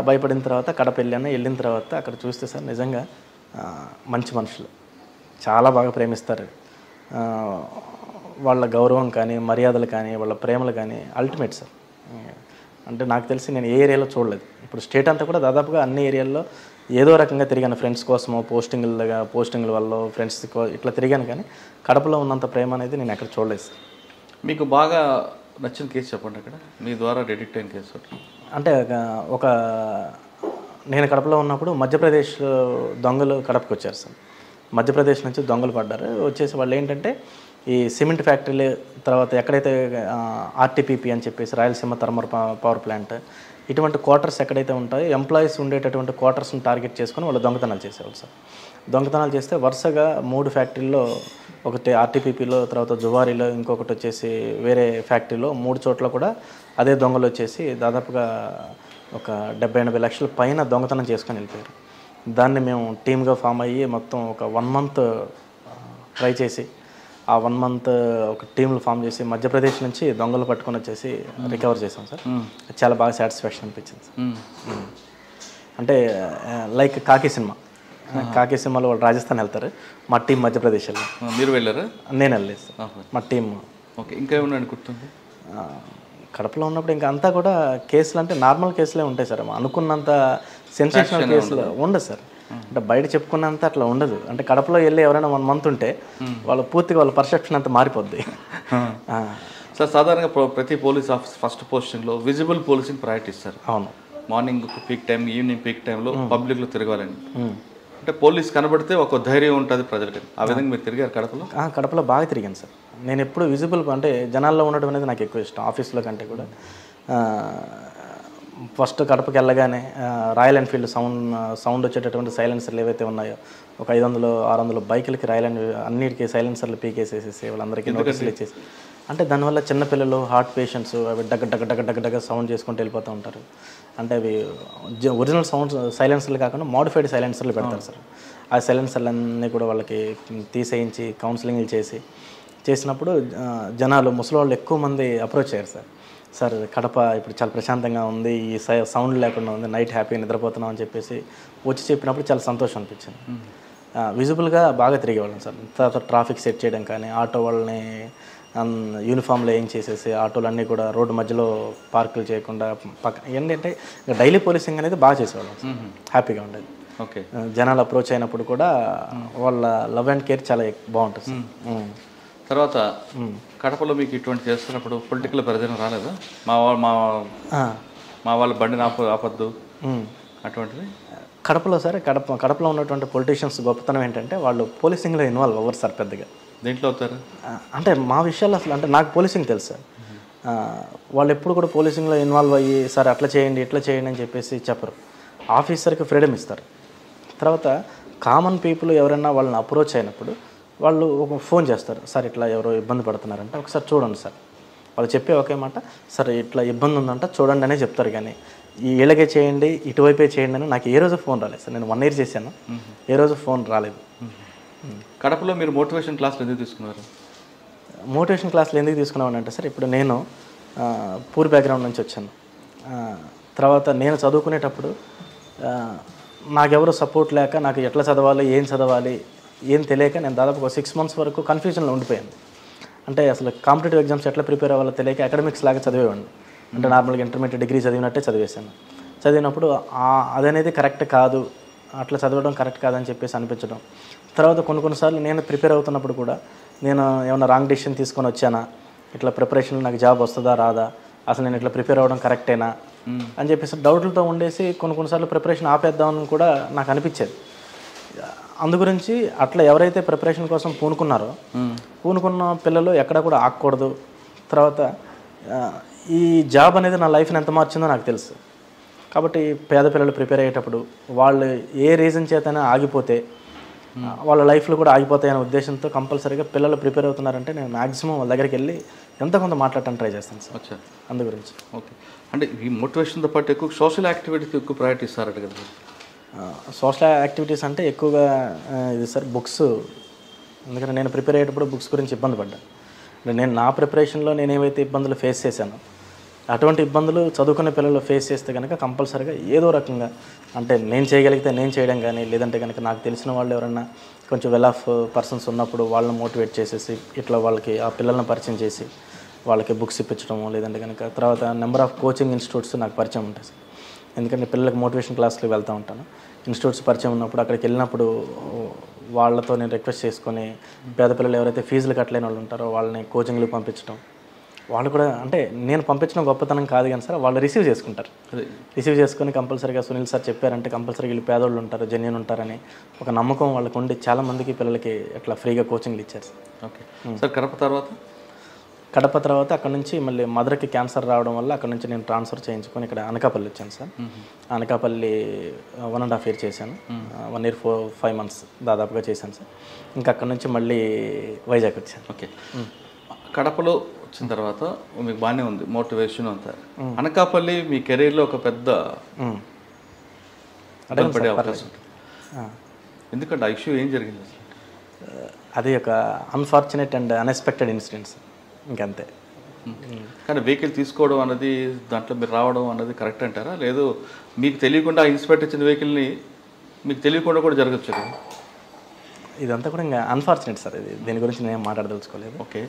భయపడిన తర్వాత కడప వెళ్ళిన తర్వాత అక్కడ చూస్తే సార్ నిజంగా మంచి మనుషులు, చాలా బాగా ప్రేమిస్తారు. వాళ్ళ గౌరవం కానీ, మర్యాదలు కానీ, వాళ్ళ ప్రేమలు కానీ అల్టిమేట్ సార్. అంటే నాకు తెలిసి నేను ఏ ఏరియాలో చూడలేదు. ఇప్పుడు స్టేట్ అంతా కూడా దాదాపుగా అన్ని ఏరియాల్లో ఏదో రకంగా తిరిగాను, ఫ్రెండ్స్ కోసమో, పోస్టింగ్ల వల్ల ఫ్రెండ్స్ ఇట్లా తిరిగాను, కానీ కడపలో ఉన్నంత ప్రేమ అనేది నేను ఎక్కడ చూడలేదు సార్. మీకు బాగా నచ్చిన కేసు చెప్పండి, అక్కడ మీ ద్వారా డిటెక్ట్ అయిన కేసు. అంటే నేను కడపలో ఉన్నప్పుడు మధ్యప్రదేశ్ దొంగలు కడపకి వచ్చారు సార్. మధ్యప్రదేశ్ నుంచి దొంగలు పడ్డారు. వచ్చేసి వాళ్ళు ఏంటంటే ఈ సిమెంట్ ఫ్యాక్టరీలు, తర్వాత ఎక్కడైతే ఆర్టీపీపీ అని చెప్పేసి రాయలసీమ థర్మల్ పవర్ ప్లాంట్, ఇటువంటి క్వార్టర్స్ ఎక్కడైతే ఉంటాయో ఎంప్లాయీస్ ఉండేటటువంటి క్వార్టర్స్ని టార్గెట్ చేసుకొని వాళ్ళు దొంగతనాలు చేసేవాళ్ళు సార్. దొంగతనాలు చేస్తే వరుసగా 3 ఫ్యాక్టరీల్లో, ఒకటి ఆర్టీపీపీలో, తర్వాత జువారీలో, ఇంకొకటి వచ్చేసి వేరే ఫ్యాక్టరీలో 3 చోట్ల కూడా అదే దొంగలు వచ్చేసి దాదాపుగా ఒక 70-80 లక్షల పైన దొంగతనం చేసుకొని వెళ్ళిపోయారు. దాన్ని మేము టీమ్గా ఫామ్ అయ్యి మొత్తం ఒక 1 month ట్రై చేసి, ఆ 1 month ఒక టీంలు ఫామ్ చేసి మధ్యప్రదేశ్ నుంచి దొంగలు పట్టుకొని వచ్చేసి రికవర్ చేసాం సార్. చాలా బాగా సాటిస్ఫాక్షన్ అనిపించింది సార్. అంటే లైక్ కాకి సినిమా, కాకి సినిమాలో వాళ్ళు రాజస్థాన్ వెళ్తారు, మా టీం మధ్యప్రదేశ్ వెళ్ళాం. మీరు వెళ్ళారా? నేను వెళ్ళలేదు సార్, మా టీం. ఓకే, ఇంకా ఏమన్నా గుర్తుంది? కడపలో ఉన్నప్పుడు ఇంకా అంతా కూడా కేసులు అంటే నార్మల్ కేసులే ఉంటాయి సార్, అనుకున్నంత సెన్సేషనల్ కేసులు ఉండదు సార్. అంటే బయట చెప్పుకున్నంత అట్లా ఉండదు. అంటే కడపలో వెళ్ళి ఎవరైనా 1 మంత్ ఉంటే వాళ్ళు పూర్తిగా వాళ్ళ పర్సెప్షన్ అంతా మారిపోద్ది. సార్, సాధారణంగా ప్రతి పోలీస్ ఆఫీస్ ఫస్ట్ పోస్టింగ్లో విజిబుల్ పోలీసింగ్ ప్రయారిటీ ఇస్తారు. అవును, morning peak time, evening peak టైంలో పబ్లిక్లో తిరగాలని. అంటే పోలీస్ కనబడితే ఒక ధైర్యం ఉంటుంది ప్రజలకి. ఆ విధంగా మీరు తిరిగారు కడపలో? కడపలో బాగా తిరిగాను సార్. నేను ఎప్పుడు విజిబుల్ అంటే జనాల్లో ఉండడం అనేది నాకు ఎక్కువ ఇష్టం, ఆఫీస్లో కంటే కూడా. ఫస్ట్ కడపకి వెళ్ళగానే రాయల్ ఎన్ఫీల్డ్ సౌండ్ వచ్చేటటువంటి సైలెన్సర్లు ఏవైతే ఉన్నాయో, ఒక 500-600 బైకులకి అన్నిటికీ సైలెన్సర్లు పీకేసేసేసి వాళ్ళందరికీ నోటీసులు ఇచ్చేసి, అంటే దానివల్ల చిన్నపిల్లలు, హార్ట్ పేషెంట్స్ అవి డగ్గ డగ్గ డగ్గ డగ్గ డగ్గ సౌండ్ చేసుకుంటూ వెళ్ళిపోతూ ఉంటారు. అంటే అవి ఒరిజినల్ సైలెన్సర్లు కాకుండా మోడిఫైడ్ సైలెన్సర్లు పెడతారు సార్. ఆ సైలెన్సర్లన్నీ కూడా వాళ్ళకి తీసేయించి కౌన్సిలింగ్లు చేసినప్పుడు జనాలు, ముసలి వాళ్ళు ఎక్కువ మంది అప్రోచ్ అయ్యారు సార్. సార్, కడప ఇప్పుడు చాలా ప్రశాంతంగా ఉంది, ఈ సౌండ్ లేకుండా ఉంది, నైట్ హ్యాపీగా నిద్రపోతున్నాం అని చెప్పేసి వచ్చి చెప్పినప్పుడు చాలా సంతోషం అనిపించింది. విజిబుల్గా బాగా తిరిగేవాళ్ళం సార్. తర్వాత ట్రాఫిక్ సెట్ చేయడం కానీ, ఆటో వాళ్ళని యూనిఫామ్లో ఏం చేసేసి ఆటోలన్నీ కూడా రోడ్డు మధ్యలో పార్కులు చేయకుండా ఏంటంటే డైలీ పోలీసింగ్ అనేది బాగా చేసేవాళ్ళం, హ్యాపీగా ఉండేది. ఓకే, జనాలు అప్రోచ్ అయినప్పుడు కూడా వాళ్ళ లవ్ అండ్ కేర్ చాలా బాగుంటుంది సార్. తర్వాత కడపలో మీకు ఇటువంటి చేస్తున్నప్పుడు పొలిటికల్ ప్రజలు రాలేదా? మా వాళ్ళ బండిని ఆపద్దు అటువంటిది? కడపలో సార్, కడపలో ఉన్నటువంటి పొలిటీషియన్స్ గొప్పతనం ఏంటంటే వాళ్ళు పోలీసింగ్లో ఇన్వాల్వ్ అవ్వరు సార్ పెద్దగా. దేంట్లో అవుతారు అంటే మా విషయాలు అసలు, అంటే నాకు పోలీసింగ్ తెలుసు సార్, వాళ్ళు ఎప్పుడు కూడా పోలీసింగ్లో ఇన్వాల్వ్ అయ్యి సార్ అట్లా చేయండి ఇట్లా చేయండి అని చెప్పేసి చెప్పరు. ఆఫీసర్కి ఫ్రీడమ్ ఇస్తారు. తర్వాత కామన్ పీపుల్ ఎవరైనా వాళ్ళని అప్రోచ్ అయినప్పుడు వాళ్ళు ఒక ఫోన్ చేస్తారు, సార్ ఇట్లా ఎవరో ఇబ్బంది పడుతున్నారంటే ఒకసారి చూడండి సార్. వాళ్ళు చెప్పే ఒకే మాట, సార్ ఇట్లా ఇబ్బంది ఉందంట చూడండి అనే చెప్తారు. కానీ ఇలాగే చేయండి, ఇటువైపే చేయండి అని నాకు ఏ రోజు ఫోన్ రాలేదు సార్. నేను 1 year చేశాను, ఏ రోజు ఫోన్ రాలేదు. కడపలో మీరు మోటివేషన్ క్లాసులు ఎందుకు తీసుకున్నారు? మోటివేషన్ క్లాసులు ఎందుకు తీసుకున్నామని అంటే సార్, ఇప్పుడు నేను పూర్ బ్యాక్గ్రౌండ్ నుంచి వచ్చాను. తర్వాత నేను చదువుకునేటప్పుడు నాకెవరు సపోర్ట్ లేక, నాకు ఎట్లా చదవాలి, ఏం తెలియక నేను దాదాపు ఒక 6 months వరకు కన్ఫ్యూజన్లో ఉండిపోయాను. అంటే అసలు కాంపిటేటివ్ ఎగ్జామ్స్ ఎట్లా ప్రిపేర్ అవ్వాలో తెలియక అకాడమిక్స్ లాగా చదివేవాడిని. అంటే నార్మల్గా ఇంటర్మీడియట్ డిగ్రీ చదివినట్టే చదివినప్పుడు అదనేది కరెక్ట్ కాదు, అట్లా చదవడం కరెక్ట్ కాదని చెప్పేసి అనిపించడం. తర్వాత కొన్నిసార్లు నేను ప్రిపేర్ అవుతున్నప్పుడు కూడా నేను ఏమైనా రాంగ్ డెసిషన్ తీసుకొని వచ్చానా, ఇట్లా ప్రిపరేషన్లో నాకు జాబ్ వస్తుందా రాదా, అసలు నేను ఇట్లా ప్రిపేర్ అవ్వడం కరెక్టేనా అని చెప్పేసి డౌట్లతో ఉండేసి కొన్నిసార్లు ప్రిపరేషన్ ఆపేద్దామని కూడా నాకు అనిపించేది. అందు గురించి అట్లా ఎవరైతే ప్రిపరేషన్ కోసం పూనుకున్న పిల్లలు ఎక్కడ కూడా ఆగకూడదు. తర్వాత ఈ జాబ్ అనేది నా లైఫ్ని ఎంత మార్చిందో నాకు తెలుసు. కాబట్టి పేద పిల్లలు ప్రిపేర్ అయ్యేటప్పుడు వాళ్ళు ఏ రీజన్ చేతనే ఆగిపోతే వాళ్ళ లైఫ్లో కూడా ఆగిపోతాయనే ఉద్దేశంతో కంపల్సరీగా పిల్లలు ప్రిపేర్ అవుతున్నారంటే నేను మ్యాక్సిమం వాళ్ళ దగ్గరికి వెళ్ళి ఎంత కొంత మాట్లాడటానికి ట్రై చేస్తాను సార్. అందు గురించి. ఓకే, అంటే ఈ మోటివేషన్తో పాటు ఎక్కువ సోషల్ యాక్టివిటీకి ఎక్కువ ప్రయారిటీ ఇస్తారట కదా? సోషల్ యాక్టివిటీస్ అంటే ఎక్కువగా ఇది సార్ బుక్స్. ఎందుకంటే నేను ప్రిపేర్ అయ్యేటప్పుడు బుక్స్ గురించి ఇబ్బంది పడ్డాను. నేను నా ప్రిపరేషన్లో నేను ఏవైతే ఇబ్బందులు ఫేస్ చేశానో అటువంటి ఇబ్బందులు చదువుకునే పిల్లలు ఫేస్ చేస్తే కనుక కంపల్సరీగా ఏదో రకంగా, అంటే నేను చేయగలిగితే నేను చేయడం కానీ, లేదంటే కనుక నాకు తెలిసిన వాళ్ళు ఎవరైనా కొంచెం వెల్ ఆఫ్ పర్సన్స్ ఉన్నప్పుడు వాళ్ళని మోటివేట్ చేసేసి ఇట్లా వాళ్ళకి ఆ పిల్లల్ని పరిచయం చేసి వాళ్ళకి బుక్స్ ఇప్పించడము, లేదంటే కనుక తర్వాత నెంబర్ ఆఫ్ కోచింగ్ ఇన్స్టిట్యూట్స్ నాకు పరిచయం ఉంటాయి సార్. ఎందుకంటే పిల్లలకి మోటివేషన్ క్లాస్కి వెళ్తూ ఉంటాను. ఇన్స్టిట్యూట్స్ పరిచయం ఉన్నప్పుడు అక్కడికి వెళ్ళినప్పుడు వాళ్ళతో నేను రిక్వెస్ట్ చేసుకొని పేద పిల్లలు ఎవరైతే ఫీజులు కట్టలేని వాళ్ళు ఉంటారో వాళ్ళని కోచింగ్లు పంపించడం. వాళ్ళు కూడా, అంటే నేను పంపించడం గొప్పతనం కాదు కానీ సార్, వాళ్ళు రిసీవ్ చేసుకుంటారు. రిసీవ్ చేసుకొని కంపల్సరీగా సునీల్ సార్ చెప్పారంటే కంపల్సరీగా వీళ్ళు పేదోళ్ళు ఉంటారు, జెన్యూన్ ఉంటారని ఒక నమ్మకం వాళ్ళకు ఉండి చాలామందికి పిల్లలకి అట్లా ఫ్రీగా కోచింగ్లు ఇచ్చారు సార్. ఓకే సార్, కడప తర్వాత అక్కడ నుంచి మళ్ళీ మదర్కి క్యాన్సర్ రావడం వల్ల అక్కడ నుంచి నేను ట్రాన్స్ఫర్ చేయించుకొని ఇక్కడ అనకాపల్లి వచ్చాను సార్. అనకాపల్లి 1.5 year చేశాను. 1 year 5 months దాదాపుగా చేశాను సార్. ఇంకా అక్కడ నుంచి మళ్ళీ వైజాగ్ వచ్చాను. ఓకే, కడపలో వచ్చిన తర్వాత మీకు బాగానే ఉంది మోటివేషన్ అంతా. అనకాపల్లి మీ కెరీర్లో ఒక పెద్ద పడే అవకాశం. ఎందుకంటే ఆ ఇష్యూ ఏం జరిగింది? అది ఒక అన్ఫార్చునేట్ అండ్ అన్ఎక్స్పెక్టెడ్ ఇన్సిడెంట్స్, ఇంకంతే. కానీ వెహికల్ తీసుకోవడం అన్నది దాంట్లో మీరు రావడం అన్నది కరెక్ట్ అంటారా? లేదు మీకు తెలియకుండా ఇన్స్పెక్టర్ ఇచ్చిన వెహికల్ని మీకు తెలియకుండా కూడా జరగచ్చు కదా? ఇదంతా కూడా ఇంకా అన్ఫార్చునేట్ సార్. ఇది దీని గురించి నేను మాట్లాడదలుచుకోలేదు. ఓకే,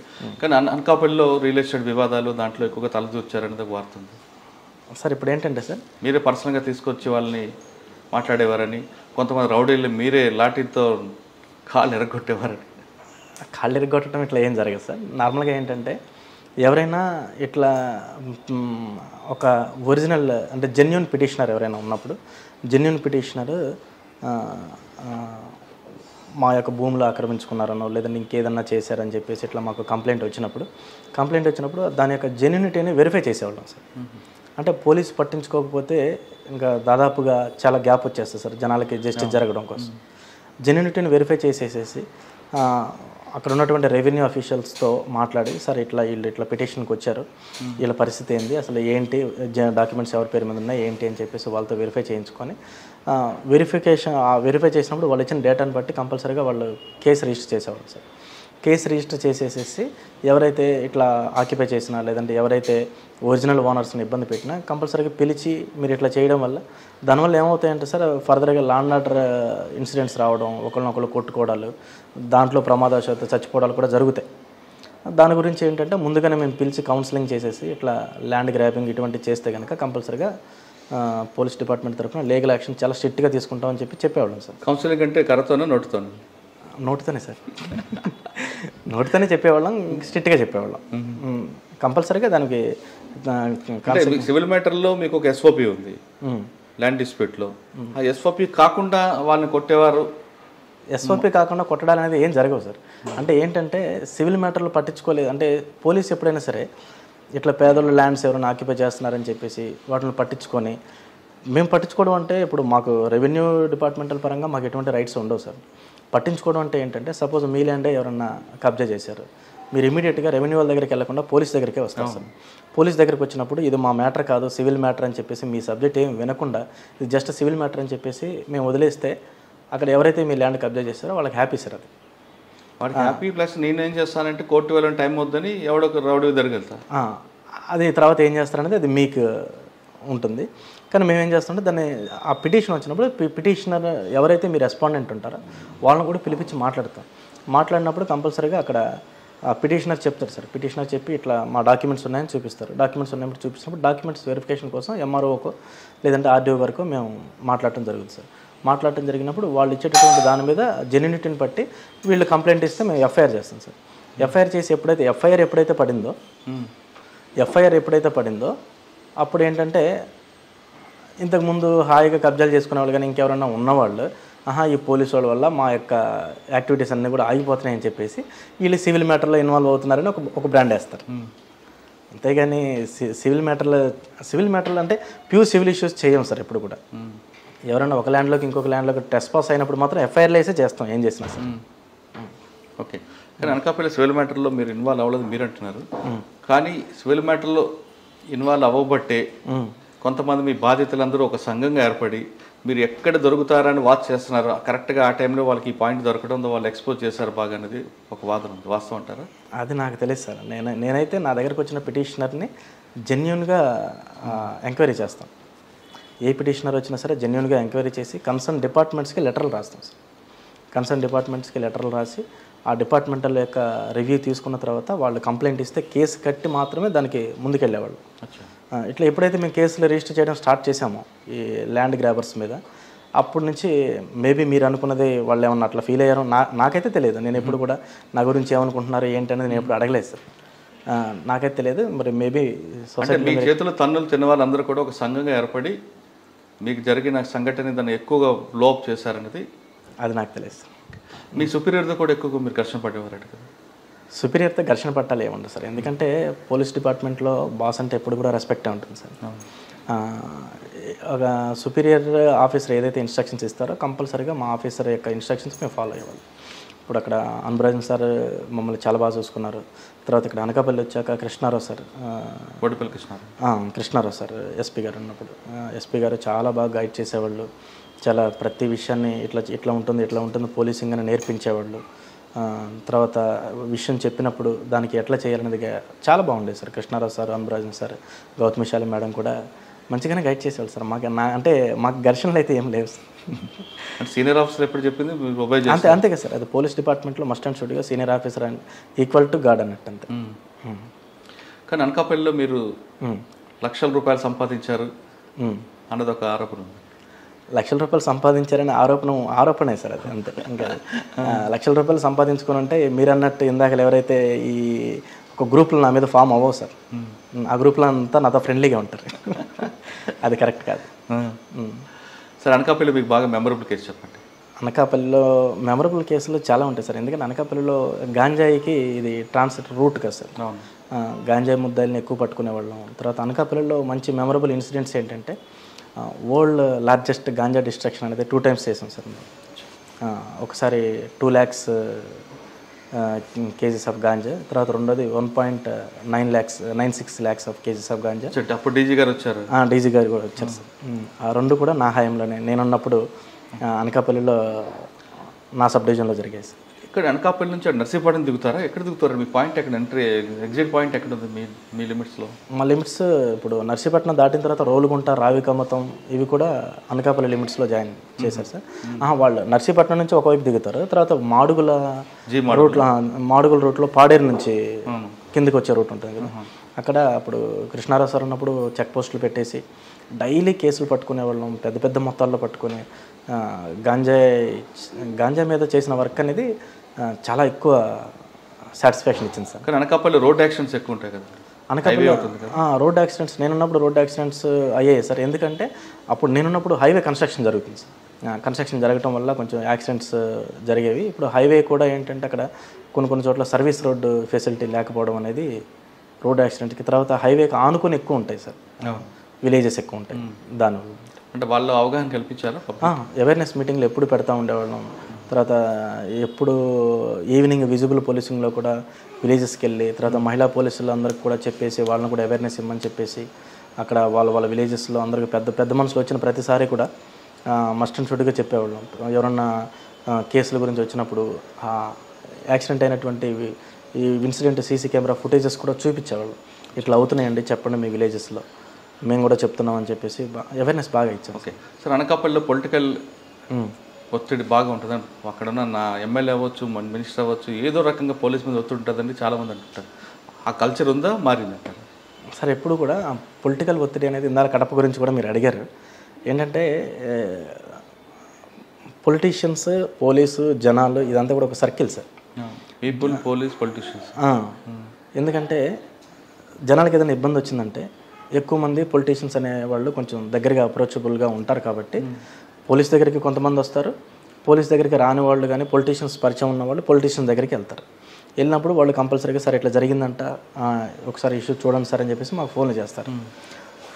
కానీ అనకాపల్లిలో రియల్ ఎస్టేట్ వివాదాలు దాంట్లో ఎక్కువగా తలదూర్చారనేది ఒక వార్త ఉంది సార్. ఇప్పుడు ఏంటంటే సార్, మీరే పర్సనల్గా తీసుకొచ్చి వాళ్ళని మాట్లాడేవారని, కొంతమంది రౌడీలు మీరే లాఠీతో కాళ్ళు ఎరగొట్టేవారని. కాళ్ళు ఎరగొట్టడం ఇట్లా ఏం జరగదు సార్. నార్మల్గా ఏంటంటే ఎవరైనా ఇట్లా ఒక ఒరిజినల్ అంటే జెన్యున్ పిటిషనర్ ఎవరైనా ఉన్నప్పుడు, జెన్యున్ పిటిషనర్ మా యొక్క భూములు ఆక్రమించుకున్నారనో లేదంటే ఇంకేదన్నా చేశారని చెప్పేసి ఇట్లా మాకు కంప్లైంట్ వచ్చినప్పుడు దాని యొక్క జెన్యునిటీని వెరిఫై చేసేవాళ్ళం సార్. అంటే పోలీసు పట్టించుకోకపోతే ఇంకా దాదాపుగా చాలా గ్యాప్ వచ్చేస్తుంది సార్ జనాలకి జస్టిస్ జరగడం కోసం. జెన్యునిటీని వెరిఫై చేసేసేసి అక్కడ ఉన్నటువంటి రెవెన్యూ అఫీషియల్స్తో మాట్లాడి, సార్ వీళ్ళు ఇట్లా పిటిషన్కి వచ్చారు, వీళ్ళ పరిస్థితి ఏంటి, అసలు ఏంటి డాక్యుమెంట్స్ ఎవరి పేరు మీద ఉన్నాయి ఏంటి అని చెప్పేసి వాళ్ళతో వెరిఫై చేయించుకొని వెరిఫై చేసినప్పుడు వాళ్ళు ఇచ్చిన డేటాను బట్టి కంపల్సరీగా వాళ్ళు కేసు రిజిస్టర్ చేసేవాళ్ళు సార్. కేసు రిజిస్టర్ చేసేసేసి ఎవరైతే ఇట్లా ఆక్యుపై చేసినా లేదంటే ఎవరైతే ఒరిజినల్ ఓనర్స్ని ఇబ్బంది పెట్టినా కంపల్సరీగా పిలిచి మీరు ఇట్లా చేయడం వల్ల దానివల్ల ఏమవుతాయంటే సార్, ఫర్దర్గా లాండ్ ఆర్డర్ ఇన్సిడెంట్స్ రావడం, ఒకరినొకరు కొట్టుకోవడాలు, దాంట్లో ప్రమాదవశాత్తు చచ్చిపోవడాలు కూడా జరుగుతాయి. దాని గురించి ఏంటంటే ముందుగానే మేము పిలిచి కౌన్సిలింగ్ చేసేసి ఇట్లా ల్యాండ్ గ్రాబింగ్ ఇటువంటి చేస్తే కనుక కంపల్సరీగా పోలీస్ డిపార్ట్మెంట్ తరఫున లీగల్ యాక్షన్ చాలా స్ట్రిక్ట్గా తీసుకుంటామని చెప్పేవాళ్ళం సార్. కౌన్సిలింగ్ అంటే కరతోనే నోటుతోనే? నోటుతోనే సార్, నోటుతోనే చెప్పేవాళ్ళం, స్ట్రిక్ట్గా చెప్పేవాళ్ళం. కంపల్సరీగా దానికి సివిల్ మ్యాటర్లో మీకు ఒక ఎస్ఓపి ఉంది ల్యాండ్ డిస్ప్యూట్లో. ఆ ఎస్ఓపి కాకుండా వాళ్ళని కొట్టేవారు? ఎస్ఓపి కాకుండా కొట్టడాలు అనేది ఏం జరగవు సార్. అంటే ఏంటంటే సివిల్ మ్యాటర్లు పట్టించుకోలేదు అంటే పోలీస్ ఎప్పుడైనా సరే ఇట్లా పేదోళ్ళు ల్యాండ్స్ ఎవరైనా ఆక్యుపై చేస్తున్నారని చెప్పేసి వాటిని పట్టించుకొని, మేము పట్టించుకోవడం అంటే ఇప్పుడు మాకు రెవెన్యూ డిపార్ట్మెంటల్ పరంగా మాకు ఎటువంటి రైట్స్ ఉండవు సార్. పట్టించుకోవడం అంటే ఏంటంటే సపోజ్ మీ ల్యాండే ఎవరన్నా కబ్జా చేశారు, మీరు ఇమీడియట్గా రెవెన్యూ వాళ్ళ దగ్గరికి వెళ్లకుండా పోలీస్ దగ్గరికే వస్తారు సార్. పోలీస్ దగ్గరికి వచ్చినప్పుడు ఇది మా మ్యాటర్ కాదు, సివిల్ మ్యాటర్ అని చెప్పేసి మీ సబ్జెక్ట్ ఏం వినకుండా ఇది జస్ట్ సివిల్ మ్యాటర్ అని చెప్పేసి మేము వదిలేస్తే అక్కడ ఎవరైతే మీ ల్యాండ్ కబ్జా చేస్తారో వాళ్ళకి హ్యాపీ సార్. అది వాడికి హ్యాపీ. ప్లస్ నేనేం చేస్తానంటే కోర్టు వెళ్ళని టైం వద్దని ఎవడో రౌడీ దగ్గరికి వెళ్తా, అది తర్వాత ఏం చేస్తారనేది అది మీకు ఉంటుంది. కానీ మేమేం చేస్తామంటే దాన్ని ఆ పిటిషన్ వచ్చినప్పుడు పిటిషనర్ ఎవరైతే మీ రెస్పాండెంట్ ఉంటారో వాళ్ళని కూడా పిలిపించి మాట్లాడినప్పుడు కంపల్సరీగా అక్కడ పిటిషనర్ చెప్తారు సార్. పిటిషనర్ చెప్పి ఇట్లా మా డాక్యుమెంట్స్ ఉన్నాయని చూపిస్తారు. డాక్యుమెంట్స్ ఉన్నాయని చూపించినప్పుడు డాక్యుమెంట్స్ వెరిఫికేషన్ కోసం ఎంఆర్ఓకో లేదంటే ఆర్డీఓ వరకు మేము మాట్లాడటం జరుగుతుంది సార్. మాట్లాడటం జరిగినప్పుడు వాళ్ళు ఇచ్చేటటువంటి దాని మీద జెన్యూనిటీని బట్టి వీళ్ళు కంప్లైంట్ ఇస్తే మేము ఎఫ్ఐఆర్ చేస్తాం సార్. ఎఫ్ఐఆర్ చేసి ఎఫ్ఐఆర్ ఎప్పుడైతే పడిందో అప్పుడు ఏంటంటే ఇంతకుముందు హాయిగా కబ్జాలు చేసుకునే వాళ్ళు కానీ ఇంకెవరైనా ఉన్నవాళ్ళు ఈ పోలీసు వాళ్ళ వల్ల మా యొక్క యాక్టివిటీస్ అన్నీ కూడా ఆగిపోతున్నాయని చెప్పేసి వీళ్ళు సివిల్ మ్యాటర్లో ఇన్వాల్వ్ అవుతున్నారని ఒక బ్రాండ్ వేస్తారు. అంతేగాని సివిల్ మ్యాటర్లు అంటే ప్యూర్ సివిల్ ఇష్యూస్ చేయం సార్ ఎప్పుడు కూడా. ఎవరైనా ఒక ల్యాండ్లోకి ఇంకొక ల్యాండ్లోకి ట్రెస్పాస్ అయినప్పుడు మాత్రం ఎఫ్ఐఆర్లు వేసే చేస్తాం ఏం చేసినా సార్. ఓకే, కానీ అనకాపల్లి సివిల్ మ్యాటర్లో మీరు ఇన్వాల్వ్ అవ్వలేదు మీరు అంటున్నారు, కానీ సివిల్ మ్యాటర్లో ఇన్వాల్వ్ అవ్వబట్టే కొంతమంది మీ బాధితులందరూ ఒక సంఘంగా ఏర్పడి మీరు ఎక్కడ దొరుకుతారని వాచ్ చేస్తున్నారు. కరెక్ట్గా ఆ టైంలో వాళ్ళకి ఈ పాయింట్ దొరకడంతో వాళ్ళు ఎక్స్పోజ్ చేశారు బాగా అనేది ఒక వాదన ఉంది, వాస్తవం అంటారా? అది నాకు తెలియదు సార్. నేనైతే నా దగ్గరకు వచ్చిన పిటిషనర్ని జెన్యున్గా ఎంక్వైరీ చేస్తాం. ఏ పిటిషనర్ వచ్చినా సరే జెన్యున్గా ఎంక్వైరీ చేసి కన్సర్న్ డిపార్ట్మెంట్స్కి లెటర్లు రాస్తాం సార్. కన్సర్న్ డిపార్ట్మెంట్స్కి లెటర్లు రాసి ఆ డిపార్ట్మెంటల్ యొక్క రివ్యూ తీసుకున్న తర్వాత వాళ్ళు కంప్లైంట్ ఇస్తే కేసు కట్టి మాత్రమే దానికి ముందుకెళ్ళేవాళ్ళు. ఇట్లా ఎప్పుడైతే మేము కేసులు రిజిస్టర్ చేయడం స్టార్ట్ చేసామో ఈ ల్యాండ్ గ్రాబర్స్ మీద, అప్పటి నుంచి మేబీ మీరు అనుకున్నది వాళ్ళు ఏమన్నా అట్లా ఫీల్ అయ్యారో నాకైతే తెలియదు. నేను ఎప్పుడు కూడా నా గురించి ఏమనుకుంటున్నారు ఏంటి అనేది నేను ఎప్పుడు అడగలేదు సార్. నాకైతే తెలియదు. మరి మేబీ సొసైటీ మీ చేతులు తన్నులు తిన్న వాళ్ళందరూ కూడా ఒక సంఘంగా ఏర్పడి మీకు జరిగిన సంఘటన దాన్ని ఎక్కువగా బ్లోఅప్ చేశారనేది అది నాకు తెలియదు సార్. మీ సుపీరియర్తో కూడా ఎక్కువగా మీరు ఘర్షణ పడేవారట కదా? సుపీరియర్తో ఘర్షణ పట్టాలి ఏముండదు సార్. ఎందుకంటే పోలీస్ డిపార్ట్మెంట్లో బాస్ అంటే ఎప్పుడు కూడా రెస్పెక్టే ఉంటుంది సార్. ఒక సుపీరియర్ ఆఫీసర్ ఏదైతే ఇన్స్ట్రక్షన్స్ ఇస్తారో కంపల్సరీగా మా ఆఫీసర్ యొక్క ఇన్స్ట్రక్షన్స్ మేము ఫాలో అయ్యేవాళ్ళం. ఇప్పుడు అక్కడ అన్బ్రాజన్ సార్ మమ్మల్ని చాలా బాగా చూసుకున్నారు. తర్వాత ఇక్కడ అనకాపల్లి వచ్చాక Krishna Rao sir, Krishna Rao sir SP గారు ఉన్నప్పుడు ఎస్పీ గారు చాలా బాగా గైడ్ చేసేవాళ్ళు. చాలా ప్రతి విషయాన్ని ఇట్లా ఉంటుంది పోలీసింగ్ అని నేర్పించేవాళ్ళు. తర్వాత విషయం చెప్పినప్పుడు దానికి ఎట్లా చేయాలనేది చాలా బాగుండేది sir. Krishna Rao sir, Anurajan sir, Gautamishali madam కూడా మంచిగానే గైడ్ చేసేవాళ్ళు సార్. అంటే మాకు ఘర్షణలు అయితే ఏం లేవు సార్. అంటే సీనియర్ ఆఫీసర్ ఎప్పుడు చెప్పింది అంతే కదా సార్. అది పోలీస్ డిపార్ట్మెంట్లో మస్ట్ అండ్ షుడ్గా senior officer and equal to guard అన్నట్టు అంతే. కానీ అనకాపల్లిలో మీరు లక్షల రూపాయలు సంపాదించారు అన్నది ఒక ఆరోపణ ఉంది. లక్షల రూపాయలు సంపాదించారనే ఆరోపణే సార్ అది, అంతే. ఇంకా లక్షల రూపాయలు సంపాదించుకుని అంటే మీరు అన్నట్టు ఇందాక ఎవరైతే ఈ ఒక గ్రూప్లో నా మీద ఫామ్ అవ్వవు సార్. ఆ గ్రూప్లో అంతా నాతో ఫ్రెండ్లీగా ఉంటారు. అది కరెక్ట్ కాదు సార్. అనకాపల్లి మీకు బాగా మెమరబుల్ కేసు చెప్పండి. అనకాపల్లిలో మెమరబుల్ కేసులు చాలా ఉంటాయి సార్. ఎందుకంటే అనకాపల్లిలో గాంజాయికి ఇది ట్రాన్సిట్ రూట్ కదా సార్. గాంజాయి ముద్దాయిల్ని ఎక్కువ పట్టుకునేవాళ్ళం. తర్వాత అనకాపల్లిలో మంచి మెమరబుల్ ఇన్సిడెంట్స్ ఏంటంటే వరల్డ్ లార్జెస్ట్ గాంజా డిస్ట్రక్షన్ అనేది 2 times చేసాం సార్. ఒకసారి 2 lakhs కేజీస్ ఆఫ్ గాంజా, తర్వాత రెండోది 1.96 lakhs of kgs of ganja. అప్పుడు డీజీ గారు వచ్చారు. డీజీ గారు కూడా వచ్చారు సార్. ఆ రెండు కూడా నా హయాంలోనే, నేనున్నప్పుడు అనకాపల్లిలో నా సబ్ డివిజన్లో జరిగాయి సార్. ఇక్కడ అనకాపల్లి నుంచి నర్సీపట్నం దిగుతారా? ఎక్కడ దిగుతారు? మీ పాయింట్ ఎక్కడ, ఎంట్రీ ఎగ్జిట్ పాయింట్ ఎక్కడ ఉంది మీ లిమిట్స్లో? మా లిమిట్స్ ఇప్పుడు నర్సీపట్నం దాటిన తర్వాత రోలుగుంట, రావికమతం ఇవి కూడా అనకాపల్లి లిమిట్స్లో జాయిన్ చేశారు సార్. వాళ్ళు నర్సీపట్నం నుంచి ఒకవైపు దిగుతారు. తర్వాత మాడుగుల రూట్లో పాడేరు నుంచి కిందికి వచ్చే రూట్ ఉంటుంది కదా, అక్కడ అప్పుడు కృష్ణారావు సార్ ఉన్నప్పుడు చెక్ పోస్టులు పెట్టేసి డైలీ కేసులు పట్టుకునేవాళ్ళం. పెద్ద పెద్ద మొత్తాల్లో పట్టుకుని గాంజా మీద చేసిన వర్క్ అనేది చాలా ఎక్కువ సాటిస్ఫాక్షన్ ఇచ్చింది సార్. కానీ అనకాపల్లి రోడ్ యాక్సిడెంట్స్ ఎక్కువ ఉంటాయి కదా. అనకాపల్లి రోడ్ యాక్సిడెంట్స్ నేనున్నప్పుడు రోడ్ యాక్సిడెంట్స్ అయ్యాయి సార్. ఎందుకంటే అప్పుడు నేనున్నప్పుడు హైవే కన్స్ట్రక్షన్ జరుగుతుంది సార్. కన్స్ట్రక్షన్ జరగటం వల్ల కొంచెం యాక్సిడెంట్స్ జరిగేవి. ఇప్పుడు హైవే కూడా ఏంటంటే అక్కడ కొన్ని చోట్ల సర్వీస్ రోడ్డు ఫెసిలిటీ లేకపోవడం అనేది రోడ్ యాక్సిడెంట్కి. తర్వాత హైవేకి ఆనుకొని ఎక్కువ ఉంటాయి సార్, విలేజెస్ ఎక్కువ ఉంటాయి. దానివల్ల అంటే వాళ్ళు అవగాహన కల్పించారు. అవేర్నెస్ మీటింగ్లు ఎప్పుడు పెడతా ఉండేవాళ్ళం. తర్వాత ఎప్పుడు ఈవినింగ్ విజిబుల్ పోలీసింగ్లో కూడా విలేజెస్కి వెళ్ళి, తర్వాత మహిళా పోలీసులు అందరికి కూడా చెప్పేసి వాళ్ళని కూడా అవేర్నెస్ ఇవ్వమని చెప్పేసి అక్కడ వాళ్ళ విలేజెస్లో అందరికి పెద్ద మనుషులు వచ్చిన ప్రతిసారి కూడా మస్ట్ అండ్ షుడ్గా చెప్పేవాళ్ళం. ఎవరన్నా కేసుల గురించి వచ్చినప్పుడు యాక్సిడెంట్ అయినటువంటి ఈ ఇన్సిడెంట్ సీసీ కెమెరా ఫుటేజెస్ కూడా చూపించేవాళ్ళు. ఇట్లా అవుతున్నాయండి చెప్పండి మీ విలేజెస్లో, మేము కూడా చెప్తున్నాం అని చెప్పేసి అవేర్నెస్ బాగా ఇచ్చాం. Okay sir. అనకాపల్లిలో పొలిటికల్ ఒత్తిడి బాగా ఉంటుందండి. అక్కడ ఉన్న నా ఎమ్మెల్యే అవ్వచ్చు, మినిస్టర్ అవ్వచ్చు, ఏదో రకంగా పోలీస్ మీద ఒత్తిడి ఉంటుందండి చాలామంది అంటుంటారు. ఆ కల్చర్ ఉందా, మారిందంటారు? సార్ ఎప్పుడు కూడా పొలిటికల్ ఒత్తిడి అనేది, ఇందాక కడప గురించి కూడా మీరు అడిగారు, ఏంటంటే పొలిటీషియన్స్, పోలీసు, జనాలు ఇదంతా కూడా ఒక circle sir. People, police, politicians. ఎందుకంటే జనాలకు ఏదైనా ఇబ్బంది వచ్చిందంటే ఎక్కువ మంది పొలిటీషియన్స్ అనేవాళ్ళు కొంచెం దగ్గరగా అప్రోచబుల్గా ఉంటారు కాబట్టి పోలీస్ దగ్గరికి కొంతమంది వస్తారు. పోలీస్ దగ్గరికి రాని వాళ్ళు కానీ పొలిటీషియన్స్ పరిచయం ఉన్న వాళ్ళు పొలిటీషియన్స్ దగ్గరికి వెళ్తారు. వెళ్ళినప్పుడు వాళ్ళు కంపల్సరీగా సార్ ఇట్లా జరిగిందంట, ఒకసారి ఇష్యూ చూడండి సార్ అని చెప్పేసి మాకు ఫోన్లు చేస్తారు.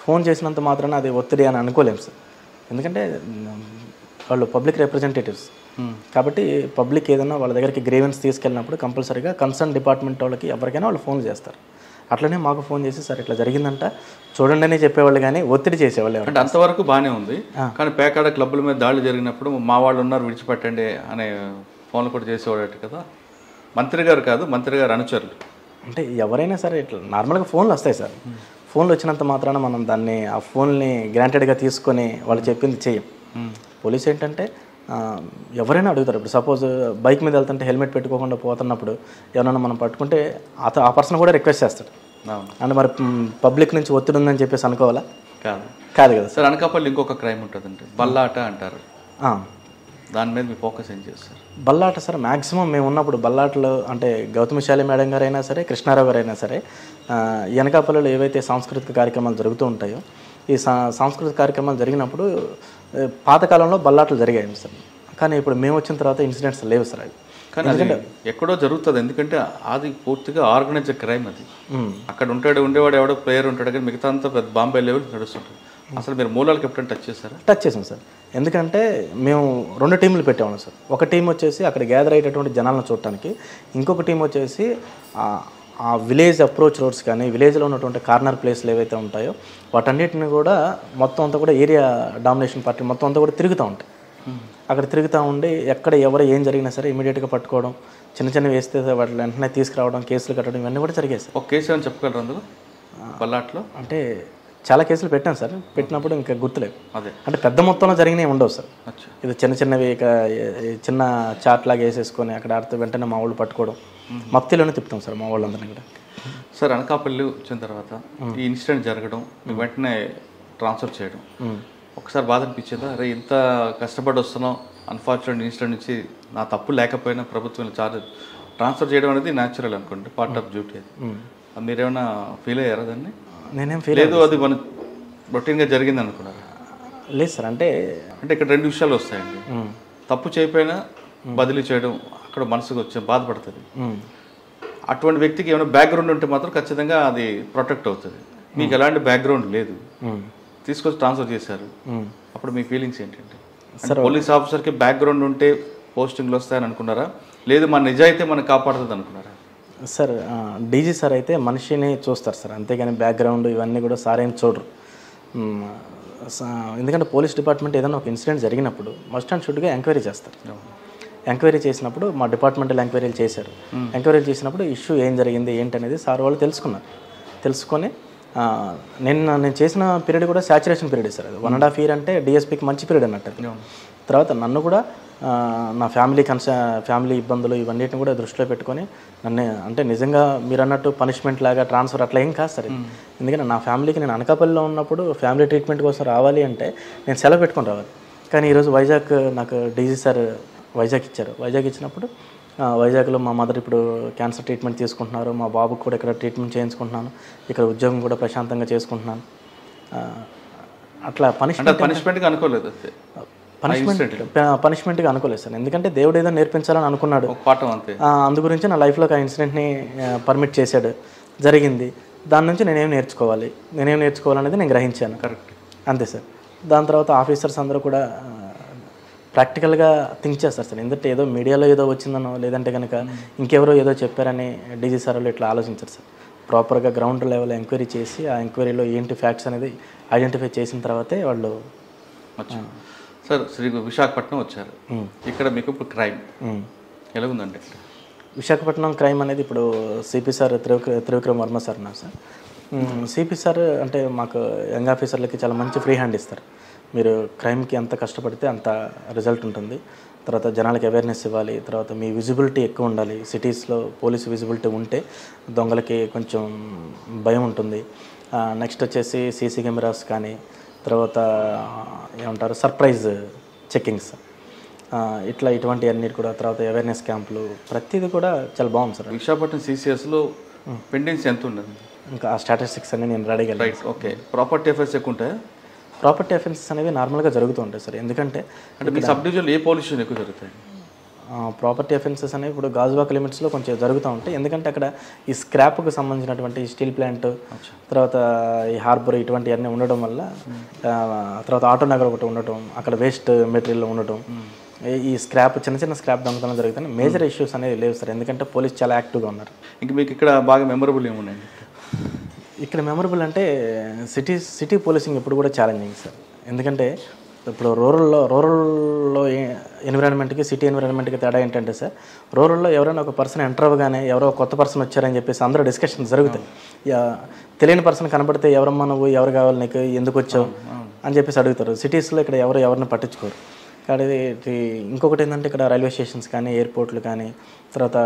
ఫోన్ చేసినంత మాత్రాన అది ఒత్తిడి అని అనుకోలేము సార్. ఎందుకంటే వాళ్ళు పబ్లిక్ రిప్రజెంటేటివ్స్ కాబట్టి పబ్లిక్ ఏదైనా వాళ్ళ దగ్గరికి గ్రీవెన్స్ తీసుకెళ్ళినప్పుడు కంపల్సరీగా కన్సర్న్ డిపార్ట్మెంట్ వాళ్ళకి ఎవరికైనా వాళ్ళు ఫోన్ చేస్తారు. అట్లనే మాకు ఫోన్ చేసి సార్ ఇట్లా జరిగిందంట చూడండి అని చెప్పేవాళ్ళు, కానీ ఒత్తిడి చేసేవాళ్ళు. అంటే అంతవరకు బాగానే ఉంది. కానీ పేకాడ క్లబ్ల మీద దాడులు జరిగినప్పుడు మా వాళ్ళు ఉన్నారు విడిచిపెట్టండి అనే ఫోన్లు కూడా చేసేవాడు కదా. మంత్రి గారు కాదు, మంత్రి గారు అనుచరులు. అంటే ఎవరైనా సరే ఇట్లా నార్మల్గా ఫోన్లు వస్తాయి సార్. ఫోన్లు వచ్చినంత మాత్రాన మనం దాన్ని ఆ ఫోన్ని గ్రాంటెడ్గా తీసుకొని వాళ్ళు చెప్పింది చెయ్యం. పోలీస్ ఏంటంటే ఎవరైనా అడుగుతారు. ఇప్పుడు సపోజ్ బైక్ మీద వెళ్తుంటే హెల్మెట్ పెట్టుకోకుండా పోతున్నప్పుడు ఎవరైనా మనం పట్టుకుంటే ఆ పర్సన్ కూడా రిక్వెస్ట్ చేస్తాడు. అంటే మరి పబ్లిక్ నుంచి ఒత్తిడి ఉందని చెప్పేసి అనుకోవాలా? కాదు కదా సార్. అనకాపల్లి ఇంకొక క్రైమ్ ఉంటుందండి, బల్లాట అంటారు. దాని మీద మీ ఫోకస్ ఏం చేస్తారు? బల్లాట సార్ మ్యాక్సిమం మేము ఉన్నప్పుడు బల్లాటలో అంటే గౌతమిశాలి మేడం గారు అయినా సరే, కృష్ణారావు గారు అయినా సరే, ఈ అనకాపల్లిలో ఏవైతే సాంస్కృతిక కార్యక్రమాలు జరుగుతూ ఉంటాయో ఈ సాంస్కృతిక కార్యక్రమాలు జరిగినప్పుడు పాతకాలంలో బల్లాటలు జరిగాయి సార్. కానీ ఇప్పుడు మేము వచ్చిన తర్వాత ఇన్సిడెంట్స్ లేవు సార్. అవి కానీ అది ఎక్కడో జరుగుతుంది. ఎందుకంటే అది పూర్తిగా ఆర్గనైజ్డ్ క్రైమ్. అది అక్కడ ఉండేవాడు ఎవడో ప్లేయర్ ఉంటాడు, కానీ మిగతా అంతా పెద్ద బాంబే లెవెల్ నడుస్తుంటుంది. అసలు మీరు మూలాలకు ఎప్పుడైనా టచ్ చేశారా? టచ్ చేసాం సార్. ఎందుకంటే మేము 2 టీంలు పెట్టేవాళ్ళం సార్. ఒక టీం వచ్చేసి అక్కడ గ్యాదర్ అయ్యేటటువంటి జనాలను చూడటానికి, ఇంకొక టీం వచ్చేసి ఆ విలేజ్ అప్రోచ్ రోడ్స్ కానీ విలేజ్లో ఉన్నటువంటి కార్నర్ ప్లేస్లు ఏవైతే ఉంటాయో వాటన్నిటిని కూడా మొత్తం అంతా కూడా ఏరియా డామినేషన్ పార్టీ మొత్తం అంతా కూడా తిరుగుతూ ఉంటాయి. అక్కడ తిరుగుతూ ఉండి ఎక్కడ ఎవరు ఏం జరిగినా సరే ఇమీడియట్గా పట్టుకోవడం, చిన్న చిన్నవి వేస్తే వాటి వెంటనే తీసుకురావడం, కేసులు కట్టడం ఇవన్నీ కూడా జరిగాయి సార్. ఒక కేసు ఏమైనా చెప్పగలరు అందులో పల్లాట్లో? అంటే చాలా కేసులు పెట్టాను సార్, పెట్టినప్పుడు ఇంకా గుర్తులేవు. అదే అంటే పెద్ద మొత్తంలో జరిగినవి ఉండవు సార్. అచ్చా. ఇది చిన్న చిన్నవి ఇక చిన్న చాట్ లాగా వేసేసుకొని అక్కడ ఆడితే వెంటనే మా వాళ్ళు పట్టుకోవడం, మప్తిలోనే తిప్పుతాం సార్ మా వాళ్ళందరినీ కూడా. సార్ అనకాపల్లి వచ్చిన తర్వాత ఈ ఇన్సిడెంట్ జరగడం, వెంటనే ట్రాన్స్ఫర్ చేయడం ఒకసారి బాధ అనిపించిందా? అరే ఇంత కష్టపడి వస్తున్నాం, అన్ఫార్చునేట్ ఇన్సిడెంట్ నుంచి నా తప్పు లేకపోయినా ప్రభుత్వం ట్రాన్స్ఫర్ చేయడం అనేది న్యాచురల్ అనుకోండి, పార్ట్ ఆఫ్ డ్యూటీ. అది మీరేమైనా ఫీల్ అయ్యారా దాన్ని? నేనేం ఫీల్ లేదు, అది మన రొటీన్గా జరిగింది అనుకున్నారు? లేదు సార్. అంటే ఇక్కడ రెండు విషయాలు వస్తాయండి. తప్పు చేయకపోయినా బదిలీ చేయడం అక్కడ మనసుకు వచ్చే బాధపడుతుంది. అటువంటి వ్యక్తికి ఏమైనా బ్యాక్గ్రౌండ్ ఉంటే మాత్రం ఖచ్చితంగా అది ప్రొటెక్ట్ అవుతుంది. మీకు ఎలాంటి బ్యాక్గ్రౌండ్ లేదు, తీసుకొచ్చి ట్రాన్స్ఫర్ చేశారు, అప్పుడు మీ ఫీలింగ్స్ ఏంటంటే? పోలీస్ ఆఫీసర్కి బ్యాక్గ్రౌండ్ ఉంటే పోస్టింగ్లు వస్తాయని అనుకున్నారా, లేదు మన నిజాయితీ మనకు కాపాడుతుంది అనుకున్నారా? సార్ డీజీ సార్ అయితే మనిషిని చూస్తారు సార్, అంతేగాని బ్యాక్గ్రౌండ్ ఇవన్నీ కూడా సార్ ఏం చూడరు. ఎందుకంటే పోలీస్ డిపార్ట్మెంట్ ఏదైనా ఒక ఇన్సిడెంట్ జరిగినప్పుడు మస్ట్ అండ్ షుడ్గా ఎంక్వైరీ చేస్తారు. ఎంక్వైరీ చేసినప్పుడు మా డిపార్ట్మెంటల్ ఎంక్వైరీలు చేశారు. ఎంక్వైరీలు చేసినప్పుడు ఇష్యూ ఏం జరిగింది ఏంటనేది సార్ వాళ్ళు తెలుసుకొని నేను చేసిన పీరియడ్ కూడా సాచురేషన్ పీరియడ్ సార్. అది 1.5 year అంటే డిఎస్పీకి మంచి పీరియడ్ అన్నట్టు. తర్వాత నన్ను కూడా నా ఫ్యామిలీ ఇబ్బందులు ఇవన్నిటిని కూడా దృష్టిలో పెట్టుకొని నన్ను, అంటే నిజంగా మీరు అన్నట్టు పనిష్మెంట్ లాగా ట్రాన్స్ఫర్ అట్లా ఏం కాదు సార్. ఎందుకంటే నా ఫ్యామిలీకి నేను అనకాపల్లిలో ఉన్నప్పుడు ఫ్యామిలీ ట్రీట్మెంట్ కోసం రావాలి అంటే నేను సెలవు పెట్టుకొని రావాలి. కానీ ఈరోజు వైజాగ్ నాకు డీజీ సార్ వైజాగ్ ఇచ్చారు. వైజాగ్ ఇచ్చినప్పుడు వైజాగ్లో మా మదర్ ఇప్పుడు క్యాన్సర్ ట్రీట్మెంట్ తీసుకుంటున్నారు, మా బాబుకు కూడా ఇక్కడ ట్రీట్మెంట్ చేయించుకుంటున్నాను, ఇక్కడ ఉద్యోగం కూడా ప్రశాంతంగా చేసుకుంటున్నాను. అట్లా పనిష్మెంట్గా అనుకోలేదు, పనిష్మెంట్గా అనుకోలేదు సార్. ఎందుకంటే దేవుడు ఏదో నేర్పించాలని అనుకున్నాడు, అందు గురించి నా లైఫ్లోకి ఆ ఇన్సిడెంట్ని పర్మిట్ చేశాడు, జరిగింది. దాని నుంచి నేనేం నేర్చుకోవాలనేది నేను గ్రహించాను. కరెక్ట్, అంతే సార్. దాని తర్వాత ఆఫీసర్స్ అందరూ కూడా ప్రాక్టికల్గా థింక్ చేస్తారు సార్. ఎందుకంటే ఏదో మీడియాలో ఏదో వచ్చిందనో లేదంటే కనుక ఇంకెవరో ఏదో చెప్పారని డీజీ సార్ వాళ్ళు ఇట్లా ఆలోచించారు సార్. ప్రాపర్గా గ్రౌండ్ లెవెల్ ఎంక్వైరీ చేసి ఆ ఎంక్వైరీలో ఏంటి ఫ్యాక్ట్స్ అనేది ఐడెంటిఫై చేసిన తర్వాతే వాళ్ళు సార్ విశాఖపట్నం వచ్చారు. ఇక్కడ మీకు ఇప్పుడు క్రైమ్ ఎలా ఉందండి? విశాఖపట్నం క్రైమ్ అనేది ఇప్పుడు CP sir Trivikram Varma sir ఉన్నారు సార్. సిపి సార్ అంటే మాకు యంగ్ ఆఫీసర్లకి చాలా మంచి ఫ్రీ హ్యాండ్ ఇస్తారు. మీరు క్రైమ్కి ఎంత కష్టపడితే అంత రిజల్ట్ ఉంటుంది. తర్వాత జనాలకి అవేర్నెస్ ఇవ్వాలి, తర్వాత మీ విజిబిలిటీ ఎక్కువ ఉండాలి. సిటీస్లో పోలీసు విజిబిలిటీ ఉంటే దొంగలకి కొంచెం భయం ఉంటుంది. నెక్స్ట్ వచ్చేసి సీసీ కెమెరాస్ కానీ, తర్వాత ఏమంటారు సర్ప్రైజ్ చెక్కింగ్స్, ఇటువంటి అన్నిటి కూడా, తర్వాత అవేర్నెస్ క్యాంపులు, ప్రతిదీ కూడా చాలా బాగుంది సార్. విశాఖపట్నం సిసిఎస్లో పెండెన్సీ ఎంత ఉండదు? ఇంకా ఆ స్టాటిస్టిక్స్ అన్ని నేను రెడీగా. Right, okay. ప్రాపర్టీ అఫైర్స్ ఎక్కువ ఉంటాయా? ప్రాపర్టీ అఫెన్సెస్ అనేవి నార్మల్గా జరుగుతూ ఉంటాయి సార్. ఎందుకంటే అంటే మీ సబ్ డివిజన్లో ఏ పొల్యూషన్ ఎక్కువ జరుగుతాయి? ప్రాపర్టీ అఫెన్సెస్ అనేవి ఇప్పుడు గాజువాక లిమిట్స్లో కొంచెం జరుగుతూ ఉంటాయి. ఎందుకంటే అక్కడ ఈ స్క్రాప్కి సంబంధించినటువంటి స్టీల్ ప్లాంట్, తర్వాత ఈ హార్బర్ ఇటువంటివన్నీ ఉండడం వల్ల, తర్వాత ఆటో నగర్ ఒకటి ఉండటం, అక్కడ వేస్ట్ మెటీరియల్ ఉండటం, ఈ స్క్రాప్ చిన్న స్క్రాప్ దొంగతనం జరుగుతాయి. మేజర్ ఇష్యూస్ అనేవి లేవు సార్, ఎందుకంటే పోలీస్ చాలా యాక్టివ్గా ఉన్నారు. ఇంక మీకు ఇక్కడ బాగా మెమరబుల్ ఏమున్నాయి? ఇక్కడ మెమరబుల్ అంటే సిటీ పోలీసింగ్ ఇప్పుడు కూడా ఛాలెంజింగ్ సార్. ఎందుకంటే ఇప్పుడు రూరల్లో ఎన్విరాన్మెంట్కి సిటీ ఎన్విరాన్మెంట్కి తేడా ఏంటంటే సార్, రూరల్లో ఎవరైనా ఒక పర్సన్ ఎంటర్ అవ్వగానే ఎవరో కొత్త పర్సన్ వచ్చారని చెప్పేసి అందరూ డిస్కషన్స్ జరుగుతాయి. తెలియని పర్సన్ కనబడితే ఎవరమ్మా నువ్వు, ఎవరు కావాలి నీకు, ఎందుకు వచ్చావు అని చెప్పేసి అడుగుతారు. సిటీస్లో ఇక్కడ ఎవరిని పట్టించుకోరు. కాబట్టి ఇంకొకటి ఏంటంటే ఇక్కడ రైల్వే స్టేషన్స్ కానీ, ఎయిర్పోర్ట్లు కానీ, తర్వాత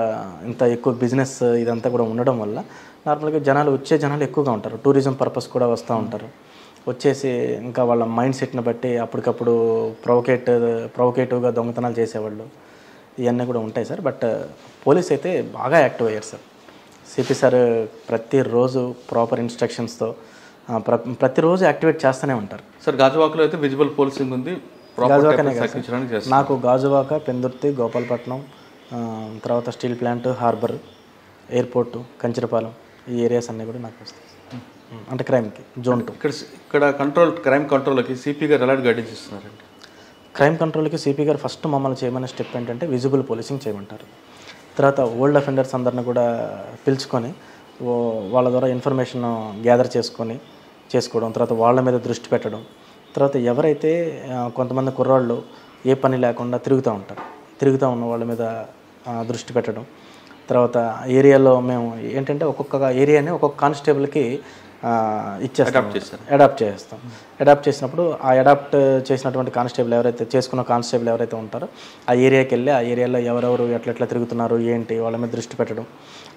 ఇంత ఎక్కువ బిజినెస్ ఇదంతా కూడా ఉండడం వల్ల నార్మల్గా వచ్చే జనాలు ఎక్కువగా ఉంటారు. టూరిజం పర్పస్ కూడా వస్తూ ఉంటారు. వచ్చేసి ఇంకా వాళ్ళ మైండ్ సెట్ని బట్టి అప్పటికప్పుడు ప్రొవకేటివ్గా దొంగతనాలు చేసేవాళ్ళు ఇవన్నీ కూడా ఉంటాయి సార్. బట్ పోలీస్ అయితే బాగా యాక్టివ్ అయ్యారు సార్. సిపి సార్ ప్రతిరోజు ప్రాపర్ ఇన్స్ట్రక్షన్స్తో ప్రతిరోజు యాక్టివేట్ చేస్తూనే ఉంటారు సార్. గాజువాకలో అయితే విజిబుల్ పోలీసింగ్ ఉంది. నాకు గాజువాక, పెందుర్తి, గోపాలపట్నం, తర్వాత steel plant, harbour, airport, Kancharapalem ఈ ఏరియాస్ అన్నీ కూడా నాకు వస్తాయి. అంటే క్రైమ్కి జోన్ 2. ఇక్కడ క్రైమ్ కంట్రోల్కి సిపి గారు ఎలాంటి గైడెన్స్ ఇస్తున్నారండి? క్రైమ్ కంట్రోల్కి సిపి గారు ఫస్ట్ మమ్మల్ని చేయమనే స్టెప్ ఏంటంటే విజిబుల్ పోలీసింగ్ చేయమంటారు. తర్వాత ఓల్డ్ అఫెండర్స్ అందరిని కూడా పిలుచుకొని వాళ్ళ ద్వారా ఇన్ఫర్మేషన్ గ్యాదర్ చేసుకోవడం, తర్వాత వాళ్ళ మీద దృష్టి పెట్టడం. తర్వాత ఎవరైతే కొంతమంది కుర్రాళ్ళు ఏ పని లేకుండా తిరుగుతూ ఉంటారు. తిరుగుతూ ఉన్న వాళ్ళ మీద దృష్టి పెట్టడం. తర్వాత ఏరియాలో మేము ఏంటంటే ఒక్కొక్క ఏరియాని ఒక్కొక్క కానిస్టేబుల్కి ఇచ్చేస్తాం, అడాప్ట్ చేస్తాం. అడాప్ట్ చేసినప్పుడు ఆ అడాప్ట్ చేసినటువంటి కానిస్టేబుల్ ఎవరైతే చేసుకున్న కానిస్టేబుల్ ఎవరైతే ఉంటారో ఆ ఏరియాకి వెళ్ళి ఆ ఏరియాలో ఎవరెవరు ఎట్లా తిరుగుతున్నారు ఏంటి వాళ్ళ మీద దృష్టి పెట్టడం.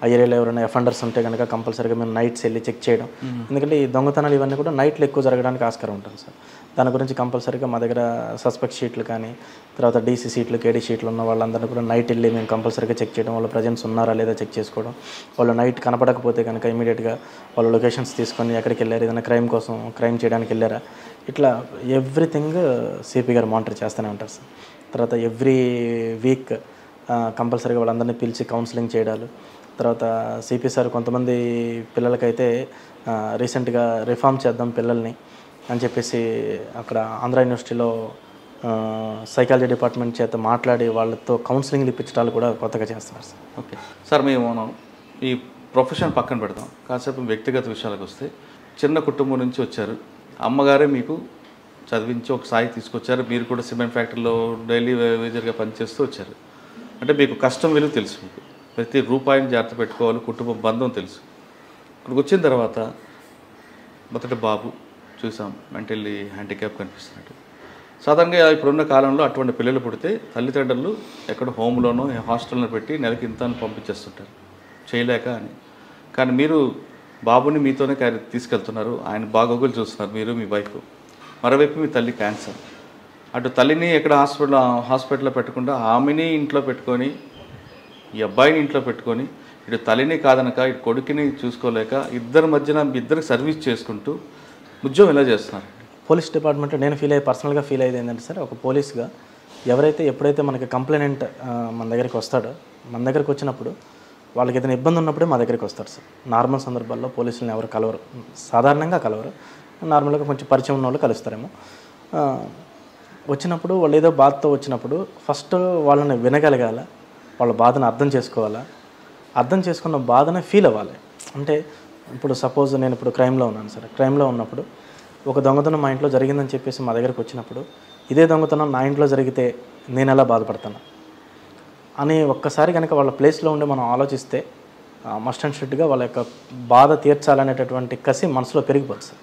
ఆ ఏరియాలో ఎవరైనా అఫెండర్స్ ఉంటే కనుక కంపల్సరీగా మేము నైట్స్ వెళ్ళి చెక్ చేయడం. ఎందుకంటే ఈ దొంగతనాలు ఇవన్నీ కూడా నైట్లో ఎక్కువ జరగడానికి ఆస్కారం ఉంటుంది సార్. దాని గురించి కంపల్సరీగా మా దగ్గర సస్పెక్ట్ షీట్లు కానీ తర్వాత డీసీ షీట్లు కేడీ షీట్లు ఉన్న వాళ్ళందరినీ కూడా నైట్ వెళ్ళి మేము కంపల్సరీగా చెక్ చేయడం. వాళ్ళ ప్రజెన్స్ ఉన్నారా లేదా చెక్ చేసుకోవడం. వాళ్ళు నైట్ కనపడకపోతే కనుక ఇమీడియట్గా వాళ్ళ లొకేషన్స్ తీసుకొని ఎక్కడికి వెళ్ళారు, ఏదైనా క్రైమ్ చేయడానికి వెళ్ళారా, ఇట్లా ఎవ్రీథింగ్ సిపి గారు మానిటర్ చేస్తూనే ఉంటారు సార్. తర్వాత ఎవ్రీ వీక్ కంపల్సరీగా వాళ్ళందరినీ పిలిచి కౌన్సిలింగ్ చేయడాలు. తర్వాత సిపి సార్ కొంతమంది పిల్లలకైతే రీసెంట్గా రిఫార్మ్ చేద్దాం పిల్లల్ని అని చెప్పేసి అక్కడ ఆంధ్ర యూనివర్సిటీలో సైకాలజీ డిపార్ట్మెంట్ చేత మాట్లాడి వాళ్ళతో కౌన్సిలింగ్లు ఇప్పించడాలు కూడా కొత్తగా చేస్తున్నారు సార్. ఓకే సార్, మేము ఈ ప్రొఫెషన్ పక్కన పెడతాం, కాసేపు వ్యక్తిగత విషయాలకు వస్తే చిన్న కుటుంబం నుంచి వచ్చారు, అమ్మగారే మీకు చదివించి ఒక స్థాయి తీసుకొచ్చారు, మీరు కూడా సిమెంట్ ఫ్యాక్టరీలో డైలీ వేజర్గా పనిచేస్తూ వచ్చారు. అంటే మీకు కష్టం విలువ తెలుసు, మీకు ప్రతి రూపాయిని జాగ్రత్త పెట్టుకోవాలి, కుటుంబ బంధం తెలుసు. ఇక్కడికి వచ్చిన తర్వాత మొదటి బాబు చూసాం మెంటల్లీ హ్యాండిక్యాప్ కనిపిస్తున్నాడు. సాధారణంగా ఇప్పుడున్న కాలంలో అటువంటి పిల్లలు పుడితే తల్లిదండ్రులు ఎక్కడ హోమ్లోనో హాస్టల్లో పెట్టి నెలకి ఇంత అని పంపించేస్తుంటారు చేయలేక అని. కానీ మీరు బాబుని మీతోనే తీసుకెళ్తున్నారు, ఆయన బాగోగులు చూస్తున్నారు మీరు మీ వైఫ్. మరోవైపు మీ తల్లి క్యాన్సర్. అటు తల్లిని ఎక్కడ హాస్పిటల్లో పెట్టకుండా ఆమెని ఇంట్లో పెట్టుకొని ఈ అబ్బాయిని ఇంట్లో పెట్టుకొని ఇటు తల్లిని కాదనక ఇటు కొడుకుని చూసుకోలేక ఇద్దరికి సర్వీస్ చేసుకుంటూ ఉద్యోగం ఎలా చేస్తున్నారు? పోలీస్ డిపార్ట్మెంట్లో నేను పర్సనల్గా ఫీల్ అయ్యేది ఏంటంటే సార్, ఒక పోలీస్గా ఎప్పుడైతే మనకి కంప్లైనెంట్ మన దగ్గరికి వస్తాడో, మన దగ్గరికి వచ్చినప్పుడు వాళ్ళకి ఏదైనా ఇబ్బంది ఉన్నప్పుడే మా దగ్గరికి వస్తారు సార్. నార్మల్ సందర్భాల్లో పోలీసులను ఎవరు కలవరు, సాధారణంగా కలవరు, నార్మల్గా కొంచెం పరిచయం ఉన్న వాళ్ళు కలుస్తారేమో. వచ్చినప్పుడు వాళ్ళు ఏదో బాధతో వచ్చినప్పుడు ఫస్ట్ వాళ్ళని వినగలగాల, వాళ్ళ బాధను అర్థం చేసుకోవాలా, అర్థం చేసుకున్న బాధనే ఫీల్ అవ్వాలి. అంటే ఇప్పుడు సపోజ్ నేను ఇప్పుడు క్రైమ్లో ఉన్నాను సార్, క్రైమ్లో ఉన్నప్పుడు ఒక దొంగతనం మా ఇంట్లో జరిగిందని చెప్పేసి మా దగ్గరకు వచ్చినప్పుడు ఇదే దొంగతనం నా ఇంట్లో జరిగితే నేను ఎలా బాధపడతాను అని ఒక్కసారి కనుక వాళ్ళ ప్లేస్లో ఉండి మనం ఆలోచిస్తే మస్ట్ అండ్ షుడ్గా వాళ్ళ యొక్క బాధ తీర్చాలనేటటువంటి కసి మనసులో పెరిగిపోతుంది సార్.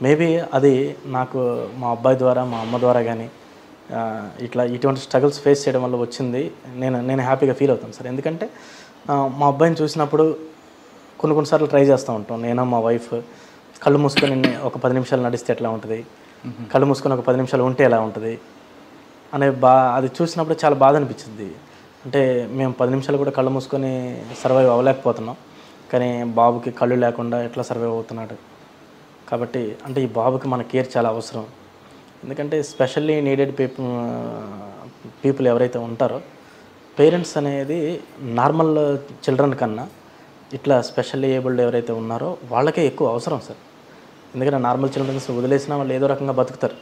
మేబీ అది నాకు మా అబ్బాయి ద్వారా మా అమ్మ ద్వారా కానీ ఇటువంటి స్ట్రగుల్స్ ఫేస్ చేయడం వల్ల వచ్చింది. నేను హ్యాపీగా ఫీల్ అవుతాను సార్. ఎందుకంటే మా అబ్బాయిని చూసినప్పుడు కొన్నిసార్లు ట్రై చేస్తూ ఉంటాం, నేను మా వైఫ్ కళ్ళు మూసుకొని ఒక 10 నిమిషాలు నడిస్తే ఎట్లా ఉంటుంది, కళ్ళు మూసుకొని ఒక 10 నిమిషాలు ఉంటే ఎలా ఉంటుంది అనే అది చూసినప్పుడు చాలా బాధ అనిపించింది. అంటే మేము 10 నిమిషాలు కూడా కళ్ళు మూసుకొని సర్వైవ్ అవ్వలేకపోతున్నాం, కానీ బాబుకి కళ్ళు లేకుండా ఎట్లా సర్వైవ్ అవుతున్నాడు. కాబట్టి అంటే ఈ బాబుకి మన కేర్ చాలా అవసరం. ఎందుకంటే స్పెషల్లీ నీడెడ్ పీపుల్ ఎవరైతే ఉంటారో పేరెంట్స్ అనేది నార్మల్ చిల్డ్రన్ కన్నా ఇట్లా స్పెషల్లీ ఏబుల్డ్ ఎవరైతే ఉన్నారో వాళ్ళకే ఎక్కువ అవసరం సార్. ఎందుకంటే నార్మల్ చిల్డ్రన్స్ వదిలేసినా వాళ్ళు ఏదో రకంగా బతుకుతారు,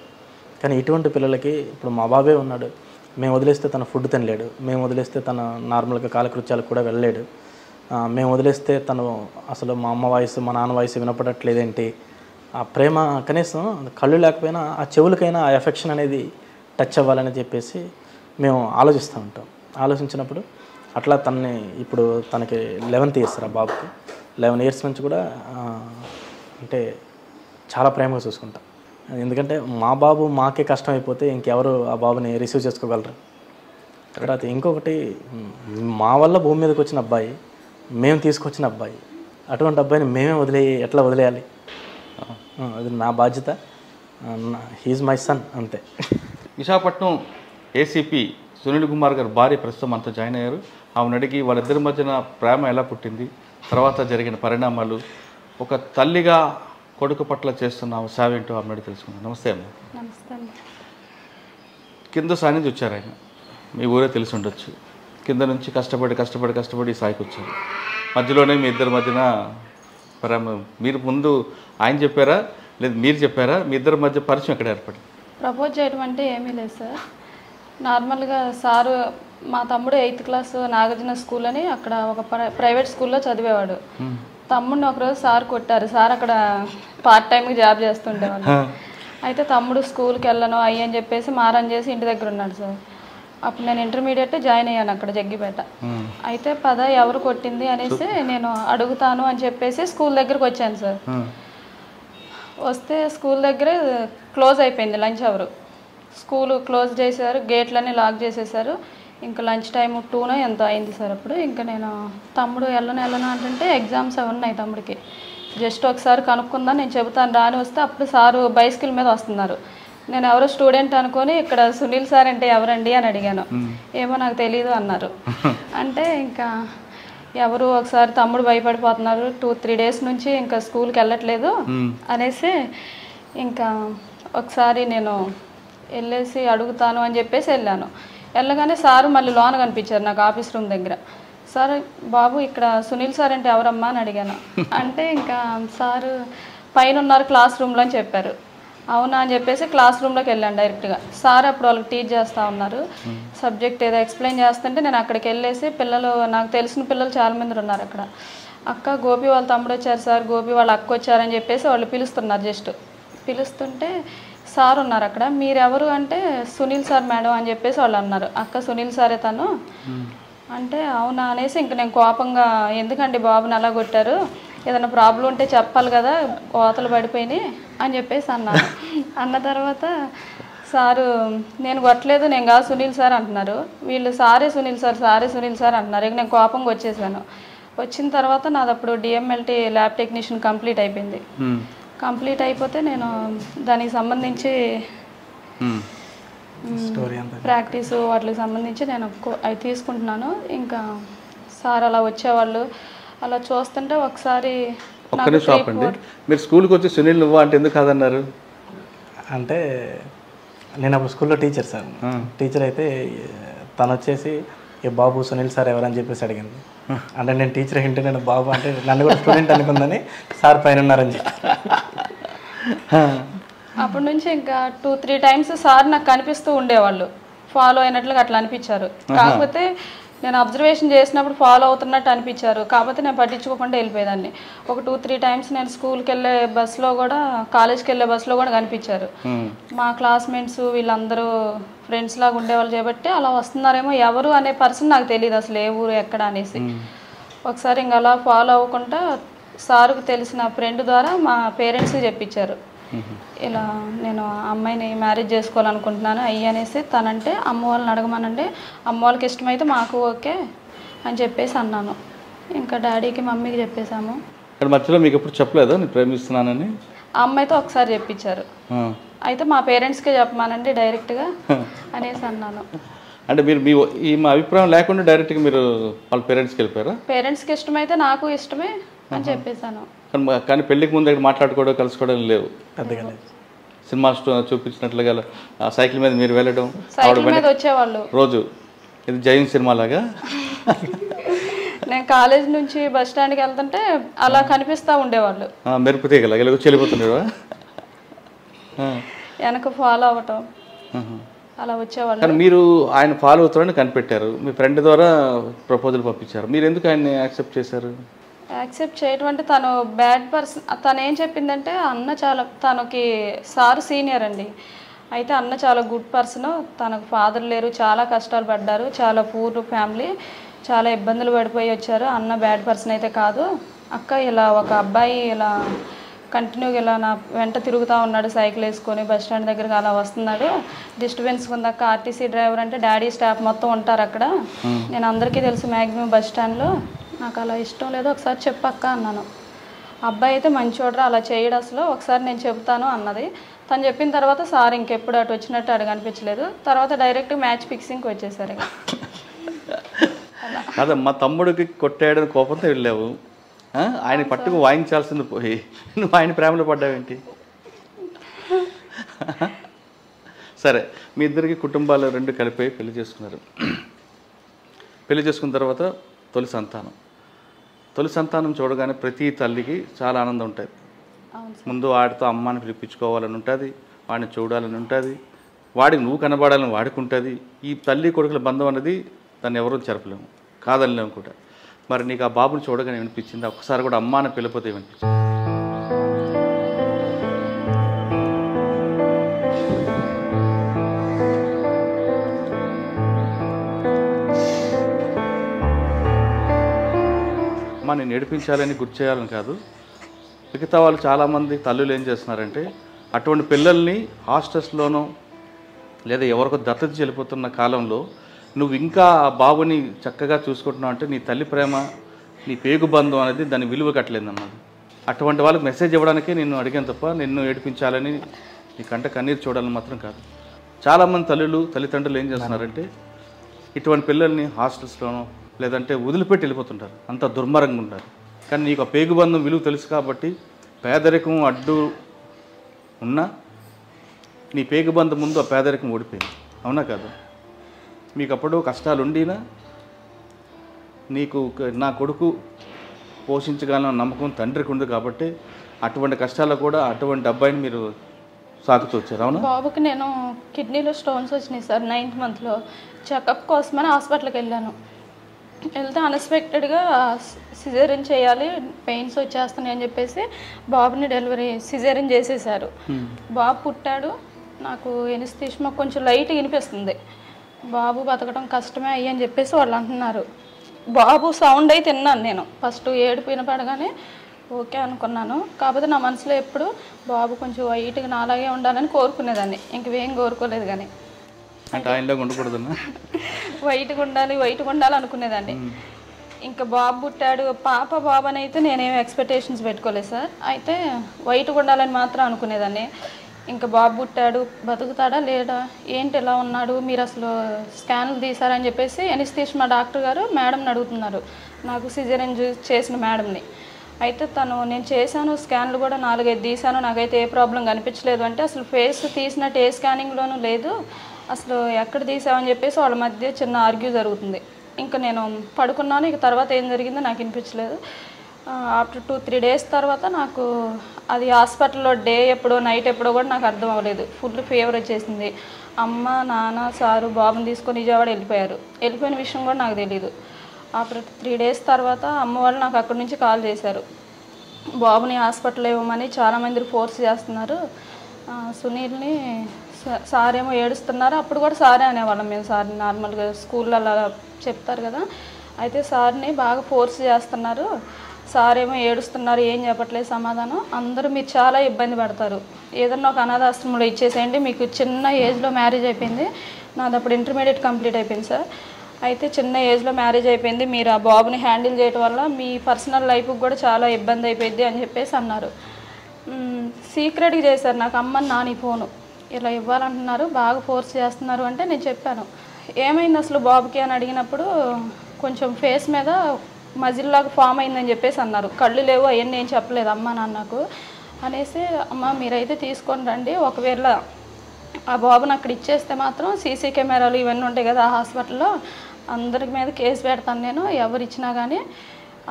కానీ ఇటువంటి పిల్లలకి ఇప్పుడు మా బాబే ఉన్నాడు, మేము వదిలేస్తే తన ఫుడ్ తినలేడు, మేము వదిలేస్తే తన నార్మల్గా కాలకృత్యాలకు కూడా వెళ్ళలేడు, మేము వదిలేస్తే తను అసలు మా అమ్మ వాయిస్ మా నాన్న వాయిస్ వినపడట్లేదేంటి, ఆ ప్రేమ కనీసం కళ్ళు లేకపోయినా ఆ చెవులకైనా ఆ ఎఫెక్షన్ అనేది టచ్ అవ్వాలని చెప్పేసి మేము ఆలోచిస్తూ ఉంటాం. ఆలోచించినప్పుడు అట్లా ఇప్పుడు తనకి 11th ఇయర్స్ ఆ బాబుకి 11 ఇయర్స్ నుంచి కూడా అంటే చాలా ప్రేమగా చూసుకుంటాం. ఎందుకంటే మా బాబు మాకే కష్టం అయిపోతే ఇంకెవరు ఆ బాబుని రిసీవ్ చేసుకోగలరు. తర్వాత ఇంకొకటి, మా వల్ల భూమి మీదకి వచ్చిన అబ్బాయి, మేము తీసుకొచ్చిన అబ్బాయి, అటువంటి అబ్బాయిని మేమే ఎట్లా వదిలేయాలి, అది నా బాధ్యత, హీఈస్ మై సన్ అంతే. విశాఖపట్నం ఏసీపీ సునీల్ కుమార్ గారు భార్య ప్రస్తుతం అంతా జాయిన్ అయ్యారు. ఆమెను అడిగి వాళ్ళిద్దరి మధ్యన ప్రేమ ఎలా పుట్టింది, తర్వాత జరిగిన పరిణామాలు, ఒక తల్లిగా కొడుకు పట్ల చేస్తున్న ఆమె సేవ ఏంటో ఆమె అడిగి తెలుసుకున్నాను. నమస్తే అమ్మ. నమస్తే అండి. కింద స్థాయి నుంచి వచ్చారు ఆయన, మీ ఊరే తెలిసి ఉండొచ్చు. కింద నుంచి కష్టపడి ఈ స్థాయికి వచ్చారు. మధ్యలోనే మీ ఇద్దరి మధ్యన ప్రేమ, మీరు ముందు ఆయన చెప్పారా లేదు మీరు చెప్పారా, మీ ఇద్దరి మధ్య పరిచయం ఎక్కడ ఏర్పడింది? ప్రపోజ్ చేయడం అంటే ఏమీ లేదు సార్. నార్మల్గా సారు మా తమ్ముడు 8th క్లాస్ నాగార్జున స్కూల్ అని అక్కడ ఒక ప్రైవేట్ స్కూల్లో చదివేవాడు. తమ్ముడిని ఒకరోజు సార్ కొట్టారు. సార్ అక్కడ పార్ట్ టైంకి జాబ్ చేస్తుండేవాళ్ళు. అయితే తమ్ముడు స్కూల్కి వెళ్ళను అయ్యి అని చెప్పేసి మారం చేసి ఇంటి దగ్గర ఉన్నాడు సార్. అప్పుడు నేను ఇంటర్మీడియట్ జాయిన్ అయ్యాను అక్కడ జగ్గిపేట. అయితే ఎవరు కొట్టింది అనేసి నేను అడుగుతాను అని చెప్పేసి స్కూల్ దగ్గరకు వచ్చాను సార్. వస్తే స్కూల్ దగ్గరే క్లోజ్ అయిపోయింది లంచ్ అవరు. స్కూల్ క్లోజ్ చేశారు, గేట్లన్నీ లాక్ చేసేసారు. ఇంకా లంచ్ టైం 2నో ఎంతో అయింది సార్. అప్పుడు ఇంకా నేను తమ్ముడు వెళ్ళను అంటే ఎగ్జామ్స్ ఉన్నాయి తమ్ముడికి, జస్ట్ ఒకసారి కనుక్కుందా నేను చెబుతాను రాని వస్తే అప్పుడు సారు బైసికల్ మీద వస్తున్నారు. నేను ఎవరో స్టూడెంట్ అనుకొని ఇక్కడ సునీల్ సార్ అంటే ఎవరండి అని అడిగాను. ఏమో నాకు తెలీదు అన్నారు. అంటే ఇంకా ఎవరు ఒకసారి తమ్ముడు భయపడిపోతున్నారు 2-3 డేస్ నుంచి ఇంకా స్కూల్కి వెళ్ళట్లేదు అనేసి ఇంకా ఒకసారి నేను వెళ్ళేసి అడుగుతాను అని చెప్పేసి వెళ్ళాను. వెళ్ళగానే సారు మళ్ళీ లోన కనిపించారు నాకు ఆఫీస్ రూమ్ దగ్గర. సార్ బాబు ఇక్కడ సునీల్ సార్ అంటే ఎవరమ్మా అని అడిగాను. అంటే ఇంకా సారు పైన ఉన్నారు క్లాస్ రూమ్లో అని చెప్పారు. అవునా అని చెప్పేసి క్లాస్ రూమ్లోకి వెళ్ళాను డైరెక్ట్గా. సార్ అప్పుడు వాళ్ళకి టీచ్ చేస్తూ ఉన్నారు, సబ్జెక్ట్ ఏదో ఎక్స్ప్లెయిన్ చేస్తుంటే నేను అక్కడికి వెళ్ళేసి పిల్లలు నాకు తెలిసిన పిల్లలు చాలామంది ఉన్నారు అక్కడ. అక్క గోపి వాళ్ళ తమ్ముడు వచ్చారు సార్, గోపి వాళ్ళ అక్క వచ్చారని చెప్పేసి వాళ్ళు పిలుస్తున్నారు. జస్ట్ పిలుస్తుంటే సార్ ఉన్నారు అక్కడ. మీరెవరు అంటే సునీల్ సార్ మేడం అని చెప్పేసి వాళ్ళు అన్నారు. అక్క సునీల్ సారే తను అంటే అవునా అనేసి ఇంక నేను కోపంగా ఎందుకండి బాబుని అలా కొట్టారు, ఏదైనా ప్రాబ్లం ఉంటే చెప్పాలి కదా, కోతలు పడిపోయినాయి అని చెప్పేసి అన్నాను. అన్న తర్వాత సారు నేను కొట్టలేదు, నేను కాదు సునీల్ సార్ అంటున్నారు. వీళ్ళు సారే సునీల్ సార్ అంటున్నారు. ఇక నేను కోపంగా వచ్చేసాను. వచ్చిన తర్వాత నాది అప్పుడు డిఎంఎల్టీ ల్యాబ్ టెక్నీషియన్ కంప్లీట్ అయిపోయింది. కంప్లీట్ అయిపోతే నేను దానికి సంబంధించి ప్రాక్టీసు వాటికి సంబంధించి నేను అవి తీసుకుంటున్నాను. ఇంకా సార్ అలా వచ్చేవాళ్ళు, అలా చూస్తుంటే ఒకసారి మీరు స్కూల్కి వచ్చి సునీల్ నువ్వు అంటే ఎందుకు కాదన్నారు? అంటే నేను అప్పుడు స్కూల్లో టీచర్ సార్. టీచర్ అయితే తను వచ్చేసి ఏ బాబు సునీల్ సార్ ఎవరని చెప్పేసి అడిగింది. అంటే నేను టీచర్ ఏంటి నేను బాబు అంటే నన్ను కూడా స్టూడెంట్ అనుకుందని సార్ పైన ఉన్నారని చెప్పి అప్పటి నుంచి ఇంకా 2-3 టైమ్స్ సార్ నాకు కనిపిస్తూ ఉండేవాళ్ళు, ఫాలో అయినట్లుగా అట్లా అనిపించారు. కాకపోతే నేను అబ్జర్వేషన్ చేసినప్పుడు ఫాలో అవుతున్నట్టు అనిపించారు. కాకపోతే నేను పట్టించుకోకుండా వెళ్ళిపోయేదాన్ని. ఒక 2-3 టైమ్స్ నేను స్కూల్కి వెళ్ళే బస్సులో కూడా, కాలేజ్కి వెళ్ళే బస్సులో కూడా కనిపించారు. మా క్లాస్మేట్స్ వీళ్ళందరూ ఫ్రెండ్స్ లాగా ఉండేవాళ్ళు కాబట్టి అలా వస్తున్నారేమో, ఎవరు అనే పర్సన్ నాకు తెలియదు అసలు ఏ ఊరు ఎక్కడ అనేసి. ఒకసారి ఇంక అలా ఫాలో అవ్వకుండా సార్కు తెలిసిన ఫ్రెండ్ ద్వారా మా పేరెంట్స్కి చెప్పించారు, ఇలా నేను అమ్మాయిని మ్యారేజ్ చేసుకోవాలనుకుంటున్నాను అయ్యి అనేసి. తనంటే అమ్మ వాళ్ళని అడగమనండి, అమ్మ వాళ్ళకి ఇష్టమైతే మాకు ఓకే అని చెప్పేసి అన్నాను. ఇంకా డాడీకి మమ్మీకి చెప్పేశాము. మధ్యలో మీకు ఎప్పుడు చెప్పలేదు నేను ప్రేమిస్తున్నానని? ఆ అమ్మాయితో ఒకసారి చెప్పించారు. అయితే మా పేరెంట్స్కే చెప్పమానండి డైరెక్ట్గా అనేసి అన్నాను. అంటే మీరు మా అభిప్రాయం లేకుండా డైరెక్ట్గా మీరు వాళ్ళ పేరెంట్స్కి వెళ్ళిపోయారా? పేరెంట్స్కి ఇష్టమైతే నాకు ఇష్టమే అని చెప్పేశాను. కానీ పెళ్ళికి ముందు దగ్గర మాట్లాడుకోవడం కలుసుకోవడం లేవు పెద్దగా. సినిమా చూపించినట్లుగా సైకిల్ మీద మీరు వెళ్ళడం, సైకిల్ మీద వచ్చేవాళ్ళు రోజు. ఇది జైన్ సినిమా లాగా నేను కాలేజ్ నుంచి బస్ స్టాండ్కి వెళ్తుంటే అలా కనిపిస్తూ ఉండేవాళ్ళు, మెరుపు తీగల ఇలా చెల్లిపోతుండేవా? వెనక ఫాలో అవ్వటం అలా వచ్చేవాళ్ళు. కానీ మీరు ఆయన ఫాలో అవుతారని కనిపెట్టారు, మీ ఫ్రెండ్ ద్వారా ప్రపోజల్ పంపించారు. మీరు ఎందుకు ఆయన్ని యాక్సెప్ట్ చేశారు? యాక్సెప్ట్ చేయటం అంటే తను బ్యాడ్ పర్సన్. తను ఏం చెప్పిందంటే అన్న చాలా, తనకి సారు సీనియర్ అండి. అయితే అన్న చాలా గుడ్ పర్సన్, తనకు ఫాదర్ లేరు, చాలా కష్టాలు పడ్డారు, చాలా పూర్ ఫ్యామిలీ, చాలా ఇబ్బందులు పడిపోయి వచ్చారు. అన్న బ్యాడ్ పర్సన్ అయితే కాదు అక్క, ఇలా ఒక అబ్బాయి ఇలా కంటిన్యూగా ఇలా నా వెంట తిరుగుతూ ఉన్నాడు సైకిల్ వేసుకొని, బస్ స్టాండ్ దగ్గరకు అలా వస్తున్నాడు, డిస్టర్బెన్స్ ఉందక్క. ఆర్టీసీ డ్రైవర్ అంటే డాడీ స్టాఫ్ మొత్తం ఉంటారు అక్కడ, నేను అందరికీ తెలుసు మ్యాక్సిమం బస్ స్టాండ్లో, నాకు అలా ఇష్టం లేదు ఒకసారి చెప్పక్క అన్నాను. అబ్బాయి అయితే మంచోడ్రా, అలా చేయడు అసలు, ఒకసారి నేను చెప్తాను అన్నది. తను చెప్పిన తర్వాత సార్ ఇంకెప్పుడు అటు వచ్చినట్టు అడుగు అనిపించలేదు. తర్వాత డైరెక్ట్ మ్యాచ్ ఫిక్సింగ్కి వచ్చేసారు. అదే మా తమ్ముడికి కొట్టాడని కోపంతో వెళ్ళావు, ఆయన పట్టుకు వాయించాల్సింది పోయి నువ్వు ఆయన ప్రేమలో పడ్డావేంటి? సరే, మీ ఇద్దరికి కుటుంబాలు రెండు కలిపి పెళ్లి చేసుకున్నారు. పెళ్లి చేసుకున్న తర్వాత తొలి సంతానం చూడగానే ప్రతి తల్లికి చాలా ఆనందం ఉంటుంది. ముందు వాడితో అమ్మాని పిలిపించుకోవాలని ఉంటుంది, వాడిని చూడాలని ఉంటుంది, వాడికి నువ్వు కనబడాలని వాడికి ఉంటుంది. ఈ తల్లి కొడుకుల బంధం అనేది దాన్ని ఎవరూ చెరపలేము, కాదనలేము కూడా. మరి నీకు ఆ బాబుని చూడగానే ఏమనిపించింది? ఒక్కసారి కూడా అమ్మాని పిలిపోతే ఏమనిపించింది? అమ్మ నేను ఏడిపించాలని గుర్తు చేయాలని కాదు. మిగతా వాళ్ళు చాలామంది తల్లులు ఏం చేస్తున్నారంటే అటువంటి పిల్లల్ని హాస్టల్స్లోనో లేదా ఎవరికో దత్తత చెల్లిపోతున్న కాలంలో నువ్వు ఇంకా ఆ బాబుని చక్కగా చూసుకుంటున్నావు అంటే నీ తల్లి ప్రేమ, నీ పేగు బంధం అనేది దాని విలువ కట్టలేదన్నది. అటువంటి వాళ్ళకి మెసేజ్ ఇవ్వడానికే నిన్ను అడిగాను తప్ప నిన్ను ఏడిపించాలని నీ కంట కన్నీరు చూడాలని మాత్రం కాదు. చాలామంది తల్లిదండ్రులు ఏం చేస్తున్నారంటే ఇటువంటి పిల్లల్ని హాస్టల్స్లోనో లేదంటే వదిలిపెట్టి వెళ్ళిపోతుంటారు. అంత దుర్మార్గంగా ఉంటారు. కానీ నీకు ఆ పేగుబంధం విలువ తెలుసు కాబట్టి పేదరికం అడ్డు ఉన్నా నీ పేగుబంధం ముందు ఆ పేదరికం ఓడిపోయింది. అవునా కాదు? మీకు అప్పుడు కష్టాలు ఉండినా నీకు నా కొడుకు పోషించగలన నమ్మకం తండ్రికి ఉంది కాబట్టి అటువంటి కష్టాలు కూడా అటువంటి అబ్బాయిని మీరు సాగుతూ వచ్చారు. అవునా? బాబుకి నేను కిడ్నీలో స్టోన్స్ వచ్చినాయి సార్. 9th మంత్లో చెకప్ కోసమని హాస్పిటల్కి వెళ్ళాను. వెళ్తే అన్ఎక్స్పెక్టెడ్గా సిజేరియన్ చేయాలి, పెయిన్స్ వచ్చేస్తున్నాయి అని చెప్పేసి బాబుని సిజేరియన్ చేసేసారు. బాబు పుట్టాడు. నాకు ఎనిస్థీషియా కొంచెం లైట్గా వినిపిస్తుంది. బాబు బతకడం కష్టమే అయ్యి అని చెప్పేసి వాళ్ళు అంటున్నారు. బాబు సౌండ్ అయితే తిన్నాను నేను. ఫస్ట్ ఏడుపు వినపడగానే ఓకే అనుకున్నాను. కాకపోతే నా మనసులో ఎప్పుడు బాబు కొంచెం వైట్గా నాలాగే ఉండాలని కోరుకునేదాన్ని. ఇంకేం కోరుకోలేదు. కానీ అంటే ఆయనలో ఉండకూడదన్నా వైట్గా ఉండాలి అనుకునేదాన్ని. ఇంకా బాబు పుట్టాడు. బాబు అని అయితే నేనేం ఎక్స్పెక్టేషన్స్ పెట్టుకోలేదు సార్. అయితే వైట్గా ఉండాలని మాత్రం అనుకునేదాన్ని. ఇంకా బాబు పుట్టాడు, బతుకుతాడా లేడా, ఏంటి ఎలా ఉన్నాడు, మీరు అసలు స్కాన్లు తీసారని చెప్పేసి ఎనిస్థీషియా డాక్టర్ గారు మేడంని అడుగుతున్నారు, నాకు సిజేరియన్ చేసిన మేడంని. అయితే నేను చేశాను, స్కాన్లు కూడా 4-5 తీసాను, నాకైతే ఏ ప్రాబ్లం కనిపించలేదు అంటే అసలు ఫేస్ తీసినట్టు ఏ స్కానింగ్లోనూ లేదు, అసలు ఎక్కడ తీసామని చెప్పేసి వాళ్ళ మధ్య చిన్న ఆర్గ్యూ జరుగుతుంది. ఇంకా నేను పడుకున్నాను. ఇక తర్వాత ఏం జరిగిందో నాకు వినిపించలేదు. ఆఫ్టర్ 2-3 డేస్ తర్వాత నాకు అది హాస్పిటల్లో డే ఎప్పుడో నైట్ ఎప్పుడో కూడా నాకు అర్థం అవ్వలేదు. ఫుల్ ఫీవర్ వచ్చేసింది. అమ్మ, నాన్న, సారు బాబుని తీసుకొని విజయవాడ వెళ్ళిపోయారు. వెళ్ళిపోయిన విషయం కూడా నాకు తెలియదు. ఆఫ్టర్ 3 డేస్ తర్వాత అమ్మ వాళ్ళు నాకు అక్కడి నుంచి కాల్ చేశారు, బాబుని హాస్పిటల్ ఇవ్వమని చాలామంది ఫోర్స్ చేస్తున్నారు, సునీల్ని సార్ ఏమో ఏడుస్తున్నారు. అప్పుడు కూడా సారే అనేవాళ్ళం మేము. సార్ నార్మల్గా స్కూల్లో అలా చెప్తారు కదా. అయితే సార్ని బాగా ఫోర్స్ చేస్తున్నారు, సార్ ఏమో ఏడుస్తున్నారు, ఏం చెప్పట్లేదు సమాధానం, అందరూ మీరు చాలా ఇబ్బంది పడతారు, ఏదన్నా ఒక అనాథాశ్రమంలో ఇచ్చేసేయండి, మీకు చిన్న ఏజ్లో మ్యారేజ్ అయిపోయింది, నాది అప్పుడు ఇంటర్మీడియట్ కంప్లీట్ అయిపోయింది సార్. అయితే చిన్న ఏజ్లో మ్యారేజ్ అయిపోయింది, మీరు ఆ బాబుని హ్యాండిల్ చేయడం వల్ల మీ పర్సనల్ లైఫ్కి కూడా చాలా ఇబ్బంది అయిపోయింది అని చెప్పేసి అన్నారు. సీక్రెట్గా చేశారు నాకు అమ్మ నాని ఫోను, ఇలా ఇవ్వాలంటున్నారు, బాగా ఫోర్స్ చేస్తున్నారు అంటే నేను చెప్పాను. ఏమైంది అసలు బాబుకి అని అడిగినప్పుడు కొంచెం ఫేస్ మీద మజిల్లాగా ఫామ్ అయిందని చెప్పేసి అన్నారు. కళ్ళు లేవు అవన్నీ ఏం చెప్పలేదు అమ్మ నాన్నకు అనేసి, అమ్మ మీరైతే తీసుకొని రండి, ఒకవేళ ఆ బాబుని అక్కడ ఇచ్చేస్తే మాత్రం సీసీ కెమెరాలు ఇవన్నీ ఉంటాయి కదా ఆ హాస్పిటల్లో, అందరికి మీద కేసు పెడతాను నేను, ఎవరు ఇచ్చినా కానీ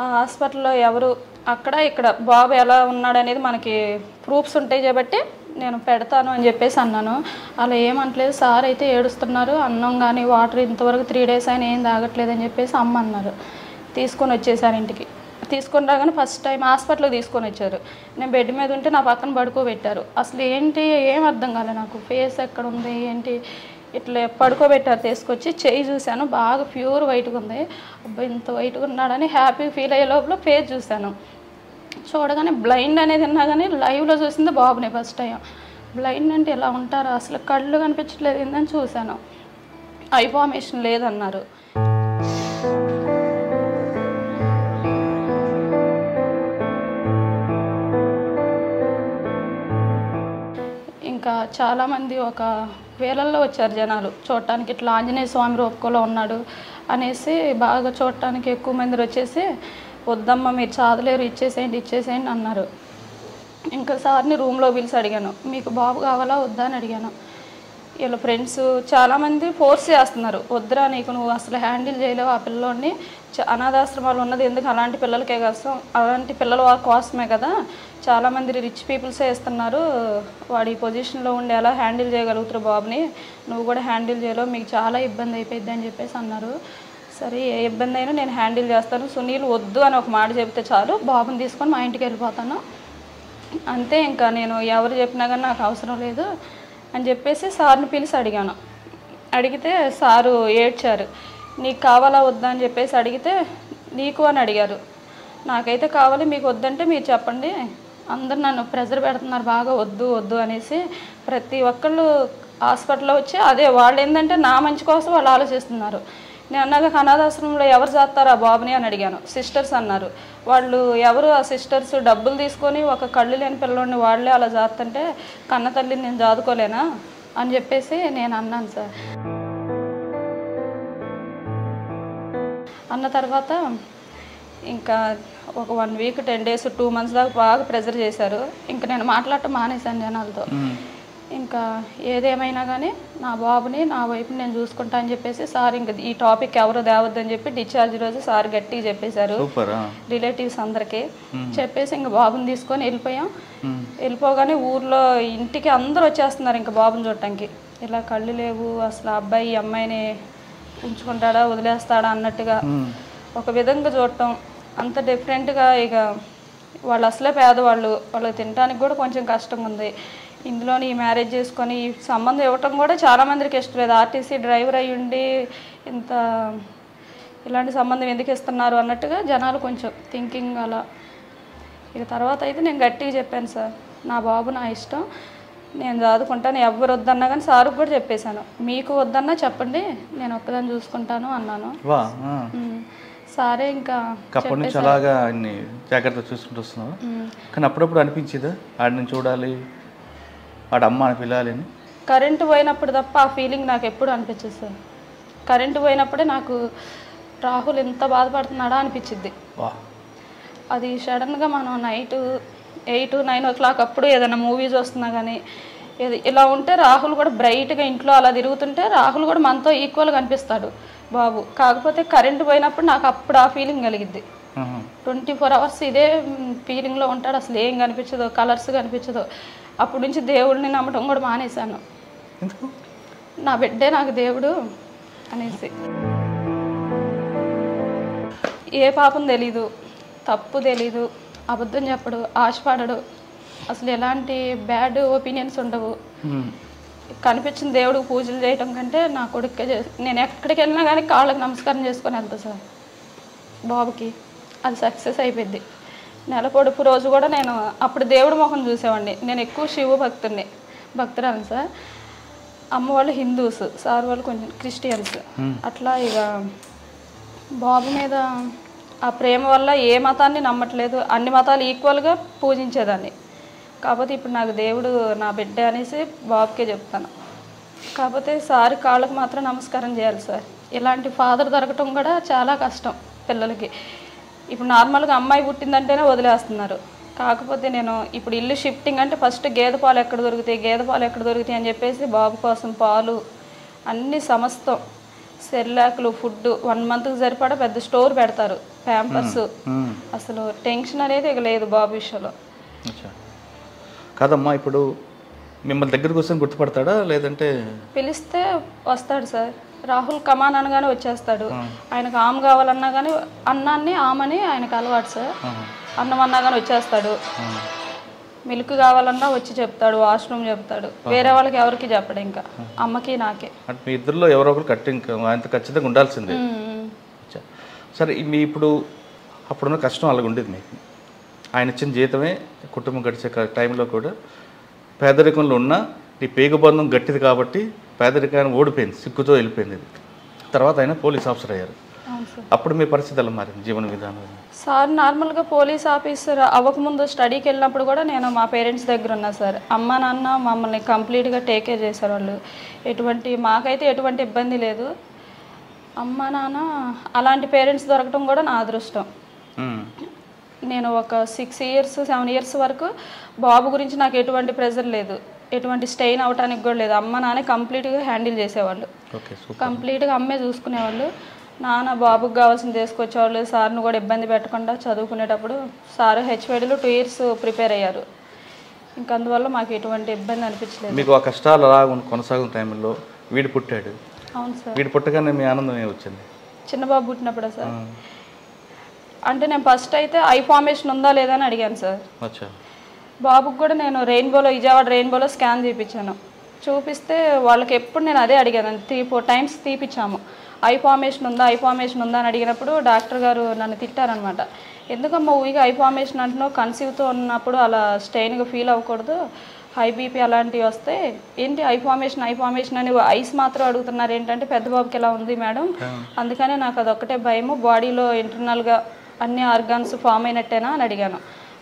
ఆ హాస్పిటల్లో ఎవరు అక్కడ ఇక్కడ బాబు ఎలా ఉన్నాడు అనేది మనకి ప్రూఫ్స్ ఉంటాయి కాబట్టి నేను పెడతాను అని చెప్పేసి అన్నాను. అలా ఏమంటలేదు, సార్ అయితే ఏడుస్తున్నారు, అన్నం కానీ వాటర్ ఇంతవరకు 3 డేస్ అయినా ఏం తాగట్లేదు అని చెప్పేసి అమ్మ అన్నారు. తీసుకొని వచ్చేసారు ఇంటికి. తీసుకొని రాగానే ఫస్ట్ టైం హాస్పిటల్కి తీసుకొని వచ్చారు. నేను బెడ్ మీద ఉంటే నా పక్కన పడుకోబెట్టారు. అసలు ఏంటి ఏం అర్థం కాలేదు నాకు, ఫేస్ ఎక్కడ ఉంది ఏంటి, ఇట్లా పడుకోబెట్టారు. తీసుకొచ్చి చెయ్యి చూశాను, బాగా ప్యూర్ వైట్గా ఉంది. అబ్బాయి ఇంత వైట్గా ఉన్నాడని హ్యాపీ ఫీల్ అయ్యే లోపల ఫేస్ చూశాను. చూడగానే బ్లైండ్ అనేది ఉన్నా కానీ లైవ్లో చూసింది బాబునే ఫస్ట్ టైం. బ్లైండ్ అంటే ఇలా ఉంటారా, అసలు కళ్ళు కనిపించట్లేదు ఏందని చూశాను. ఐ ఫార్మేషన్ లేదన్నారు. ఇంకా చాలామంది ఒక వేలల్లో వచ్చారు జనాలు చూడటానికి. ఇట్లా ఆంజనేయ స్వామి రూపంలో ఉన్నాడు అనేసి బాగా చూడటానికి ఎక్కువ మంది వచ్చేసి, వద్దమ్మ మీరు చాదలేరు, ఇచ్చేసేయండి అన్నారు. ఇంకా సార్ని రూమ్లో పిలిచి అడిగాను, మీకు బాబు కావాలా వద్దా అని అడిగాను. వీళ్ళ ఫ్రెండ్స్ చాలామంది ఫోర్స్ చేస్తున్నారు, వద్దురా నీకు నువ్వు అసలు హ్యాండిల్ చేయలేవు ఆ పిల్లోడిని, అనాథాశ్రమాలు ఉన్నది ఎందుకు, అలాంటి పిల్లలకే కష్టం, అలాంటి పిల్లల కోసమే కదా, చాలామంది రిచ్ పీపుల్సే ఇస్తున్నారు, వాడి పొజిషన్లో ఉండి ఎలా హ్యాండిల్ చేయగలుగుతారు బాబుని, నువ్వు కూడా హ్యాండిల్ చేయలేవు, మీకు చాలా ఇబ్బంది అయిపోయింది అని చెప్పేసి అన్నారు. సరే ఏ ఇబ్బంది అయినా నేను హ్యాండిల్ చేస్తాను, సునీల్ వద్దు అని ఒక మాట చెప్తే చాలు, బాబుని తీసుకొని మా ఇంటికి వెళ్ళిపోతాను అంతే, ఇంకా నేను ఎవరు చెప్పినా కానీ నాకు అవసరం లేదు అని చెప్పేసి సార్ని పిలిచి అడిగాను. అడిగితే సారు ఏడ్చారు, నీకు కావాలా వద్దా అని చెప్పేసి అడిగితే నీకు అని అడిగారు. నాకైతే కావాలి, మీకు వద్దంటే మీరు చెప్పండి. అందరు నన్ను ప్రెజర్ పెడుతున్నారు బాగా, వద్దు వద్దు అనేసి. ప్రతి ఒక్కళ్ళు హాస్పిటల్లో వచ్చి అదే వాళ్ళు ఏంటంటే నా మంచి కోసం వాళ్ళు ఆలోచిస్తున్నారు. నేను అన్నాక అనాథాశ్రమంలో ఎవరు చేస్తారు ఆ బాబుని అని అడిగాను. సిస్టర్స్ అన్నారు. వాళ్ళు ఎవరు ఆ సిస్టర్స్ డబ్బులు తీసుకొని ఒక కళ్ళు లేని పిల్లోడిని వాళ్ళే అలా చేస్తుంటే కన్న తల్లిని నేను చదువుకోలేనా అని చెప్పేసి నేను అన్నాను సార్. అన్న తర్వాత ఇంకా ఒక 1 వీక్ 10 days 2 months దాకా బాగా ప్రెజర్ చేశారు. ఇంకా నేను మాట్లాడటం మానేశాను జనాలతో. ఇంకా ఏదేమైనా కానీ నా బాబుని నా వైపు నేను చూసుకుంటా అని చెప్పేసి సార్ ఇంకా ఈ టాపిక్ ఎవరు తేవద్దని చెప్పి డిశ్చార్జ్ రోజు సార్ గట్టిగా చెప్పేశారు రిలేటివ్స్ అందరికీ. చెప్పేసి ఇంకా బాబుని తీసుకొని వెళ్ళిపోయాం. వెళ్ళిపోగానే ఊర్లో ఇంటికి అందరూ వచ్చేస్తున్నారు ఇంకా బాబుని చూడటానికి. ఇలా కళ్ళు లేవు, అసలు అబ్బాయి అమ్మాయిని ఉంచుకుంటాడా వదిలేస్తాడా అన్నట్టుగా ఒక విధంగా చూడటం అంత డిఫరెంట్గా. ఇక వాళ్ళు అసలే పేదవాళ్ళు, వాళ్ళకి తినడానికి కూడా కొంచెం కష్టంగా ఉంది. ఇందులోని ఈ మ్యారేజ్ చేసుకొని ఈ సంబంధం ఇవ్వటం కూడా చాలామందికి ఇష్టం లేదు. ఆర్టీసీ డ్రైవర్ అయ్యి ఉండి ఇంత ఇలాంటి సంబంధం ఎందుకు ఇస్తున్నారు అన్నట్టుగా జనాలు కొంచెం థింకింగ్ అలా. ఇక తర్వాత అయితే నేను గట్టిగా చెప్పాను సార్, నా బాబు నా ఇష్టం, నేను చదువుకుంటాను, ఎవరు వద్దన్నా కానీ సార్కి కూడా చెప్పేశాను, మీకు వద్దన్నా చెప్పండి నేను ఒక్కదాన్ని చూసుకుంటాను అన్నాను. సారే ఇంకా అప్పటి నుంచి అలాగా అన్ని జాగ్రత్తగా చూసుకుంటూ వస్తున్నావు. కానీ అప్పుడప్పుడు అనిపించేదా ఆడిని చూడాలి, ఆడ అమ్మ అని పిల్లాలి అని? కరెంటు పోయినప్పుడు తప్ప ఆ ఫీలింగ్ నాకు ఎప్పుడు అనిపించదు సార్. కరెంటు పోయినప్పుడే నాకు రాహుల్ ఎంత బాధపడుతున్నాడా అనిపించింది. అది సడన్గా మనం నైట్ 8-9 o'clock అప్పుడు ఏదైనా మూవీస్ వస్తున్నా కానీ ఇలా ఉంటే రాహుల్ కూడా బ్రైట్గా ఇంట్లో అలా తిరుగుతుంటే రాహుల్ కూడా మనతో ఈక్వల్గా అనిపిస్తాడు బాబు. కాకపోతే కరెంటు పోయినప్పుడు నాకు అప్పుడు ఆ ఫీలింగ్ కలిగిద్ది. 24 hours ఇదే ఫీలింగ్లో ఉంటాడు, అసలు ఏం కనిపించదు, కలర్స్ కనిపించదు. అప్పటి నుంచి దేవుడిని నమ్మటం కూడా మానేశాను. నా బిడ్డే నాకు దేవుడు అనేసి. ఏ పాపం తెలీదు, తప్పు తెలీదు, అబద్ధం చెప్పడు, ఆశపడడు, అసలు ఎలాంటి బ్యాడ్ ఒపీనియన్స్ ఉండవు. కనిపించిన దేవుడికి పూజలు చేయటం కంటే నా కొడుకే నేను ఎక్కడికి వెళ్ళినా కానీ కాళ్ళకి నమస్కారం చేసుకొని వెళ్తా సార్ బాబుకి. అది సక్సెస్ అయిపోయింది. నెల పొడుపు రోజు కూడా నేను అప్పుడు దేవుడి మొహం చూసేవాడిని. నేను ఎక్కువ శివ భక్తురాను సార్. అమ్మ వాళ్ళు హిందూస్, సార్ వాళ్ళు కొంచెం క్రిస్టియన్స్. అట్లా ఇక బాబు మీద ఆ ప్రేమ వల్ల ఏ మతాన్ని నమ్మట్లేదు, అన్ని మతాలు ఈక్వల్గా పూజించేదాన్ని. కాకపోతే ఇప్పుడు నాకు దేవుడు నా బిడ్డ అనేసి బాబుకే చెప్తాను. కాకపోతే సార్ కాళ్ళకు మాత్రం నమస్కారం చేయాలి సార్. ఇలాంటి ఫాదర్ దొరకటం కూడా చాలా కష్టం పిల్లలకి. ఇప్పుడు నార్మల్గా అమ్మాయి పుట్టిందంటేనే వదిలేస్తున్నారు. కాకపోతే నేను ఇప్పుడు ఇల్లు షిఫ్టింగ్ అంటే ఫస్ట్ గేదె పాలు ఎక్కడ దొరుకుతాయి అని చెప్పేసి బాబు కోసం పాలు అన్ని సమస్తం సెర్లాకులు ఫుడ్ 1 monthకి సరిపడా పెద్ద స్టోర్ పెడతారు, ప్యాంపర్స్. అసలు టెన్షన్ అనేది ఇక లేదు బాబు విషయంలో. కాదమ్మా, ఇప్పుడు మిమ్మల్ని దగ్గరకు వస్తే గుర్తుపడతాడా లేదంటే? పిలిస్తే వస్తాడు సార్. రాహుల్ కమాన్ అనగానే వచ్చేస్తాడు. ఆయనకు ఆమె కావాలన్నా కానీ అన్నాన్ని ఆమని ఆయనకు అలవాటు సార్. అన్నం అన్నా కానీ వచ్చేస్తాడు. మిల్క్ కావాలన్నా వచ్చి చెప్తాడు, వాష్రూమ్ చెప్తాడు. వేరే వాళ్ళకి ఎవరికి చెప్పడు, ఇంకా అమ్మకి నాకే. అంటే మీ ఇద్దరిలో ఎవరో ఒకరు అంత ఖచ్చితంగా ఉండాల్సిందే. సరే, మీ ఇప్పుడు అప్పుడున్న కష్టం అలాగ ఉండేది మీకు. ఆయన ఇచ్చిన జీతమే కుటుంబం గడిచే టైంలో కూడా పేదరికంలో ఉన్న నీ పేగుబంధం గట్టిది కాబట్టి పేదరికాన్ని ఓడిపోయింది, సిగ్గుతో వెళ్ళిపోయింది. తర్వాత ఆయన పోలీస్ ఆఫీసర్ అయ్యారు. అప్పుడు మీ పరిస్థితి ఎలా మారింది, జీవన విధానం? సార్ నార్మల్గా పోలీస్ ఆఫీసర్ అవ్వకముందు స్టడీకి వెళ్ళినప్పుడు కూడా నేను మా పేరెంట్స్ దగ్గర ఉన్నా సార్. అమ్మ నాన్న మమ్మల్ని కంప్లీట్గా టేక్ కేర్ చేశారు వాళ్ళు. మాకైతే ఎటువంటి ఇబ్బంది లేదు. అమ్మ నాన్న అలాంటి పేరెంట్స్ దొరకడం కూడా నా అదృష్టం. నేను ఒక 6 years 7 years వరకు బాబు గురించి నాకు ఎటువంటి ప్రెజర్ లేదు, ఎటువంటి స్టెయిన్ అవడానికి కూడా లేదు. అమ్మ నాన్న కంప్లీట్గా హ్యాండిల్ చేసేవాళ్ళు, కంప్లీట్గా అమ్మే చూసుకునేవాళ్ళు. నాన్న బాబుకి కావాల్సింది తీసుకొచ్చేవాళ్ళు. సార్ను కూడా ఇబ్బంది పెట్టకుండా చదువుకునేటప్పుడు సార్ హెచ్వేడీలో 2 years ప్రిపేర్ అయ్యారు. ఇంకా అందువల్ల మాకు ఎటువంటి ఇబ్బంది అనిపించలేదు. మీకు ఆ కష్టాలు అలా కొనసాగుతున్న టైంలో వీడు పుట్టాడు. అవును సార్. వీడు పుట్టగానే మీ ఆనందం ఏమొచ్చింది? చిన్న బాబు పుట్టినప్పుడే సార్. అంటే నేను ఫస్ట్ అయితే ఐ ఫార్మేషన్ ఉందా లేదా అని అడిగాను సార్. బాబుకి కూడా నేను విజయవాడ రెయిన్బోలో స్కాన్ చూపించాను. చూపిస్తే వాళ్ళకి ఎప్పుడు నేను అదే అడిగాను. 3-4 times తీపిచ్చాము. ఐ ఫార్మేషన్ ఉందా అని అడిగినప్పుడు డాక్టర్ గారు నన్ను తిట్టారనమాట. ఎందుకమ్మా ఊరిగా ఐ ఫార్మేషన్ అంటున్నావు, కన్సీవ్తో ఉన్నప్పుడు అలా స్ట్రెయిన్గా ఫీల్ అవ్వకూడదు, హై బీపీ అలాంటివి వస్తే ఏంటి ఐ ఫార్మేషన్ అని ఐస్ మాత్రం అడుగుతున్నారు ఏంటంటే, పెద్ద బాబుకి ఎలా ఉంది మేడం, అందుకనే నాకు అదొక్కటే భయము, బాడీలో ఇంటర్నల్గా అన్ని ఆర్గాన్స్ ఫామ్ అయినట్టేనా అని అడిగాను.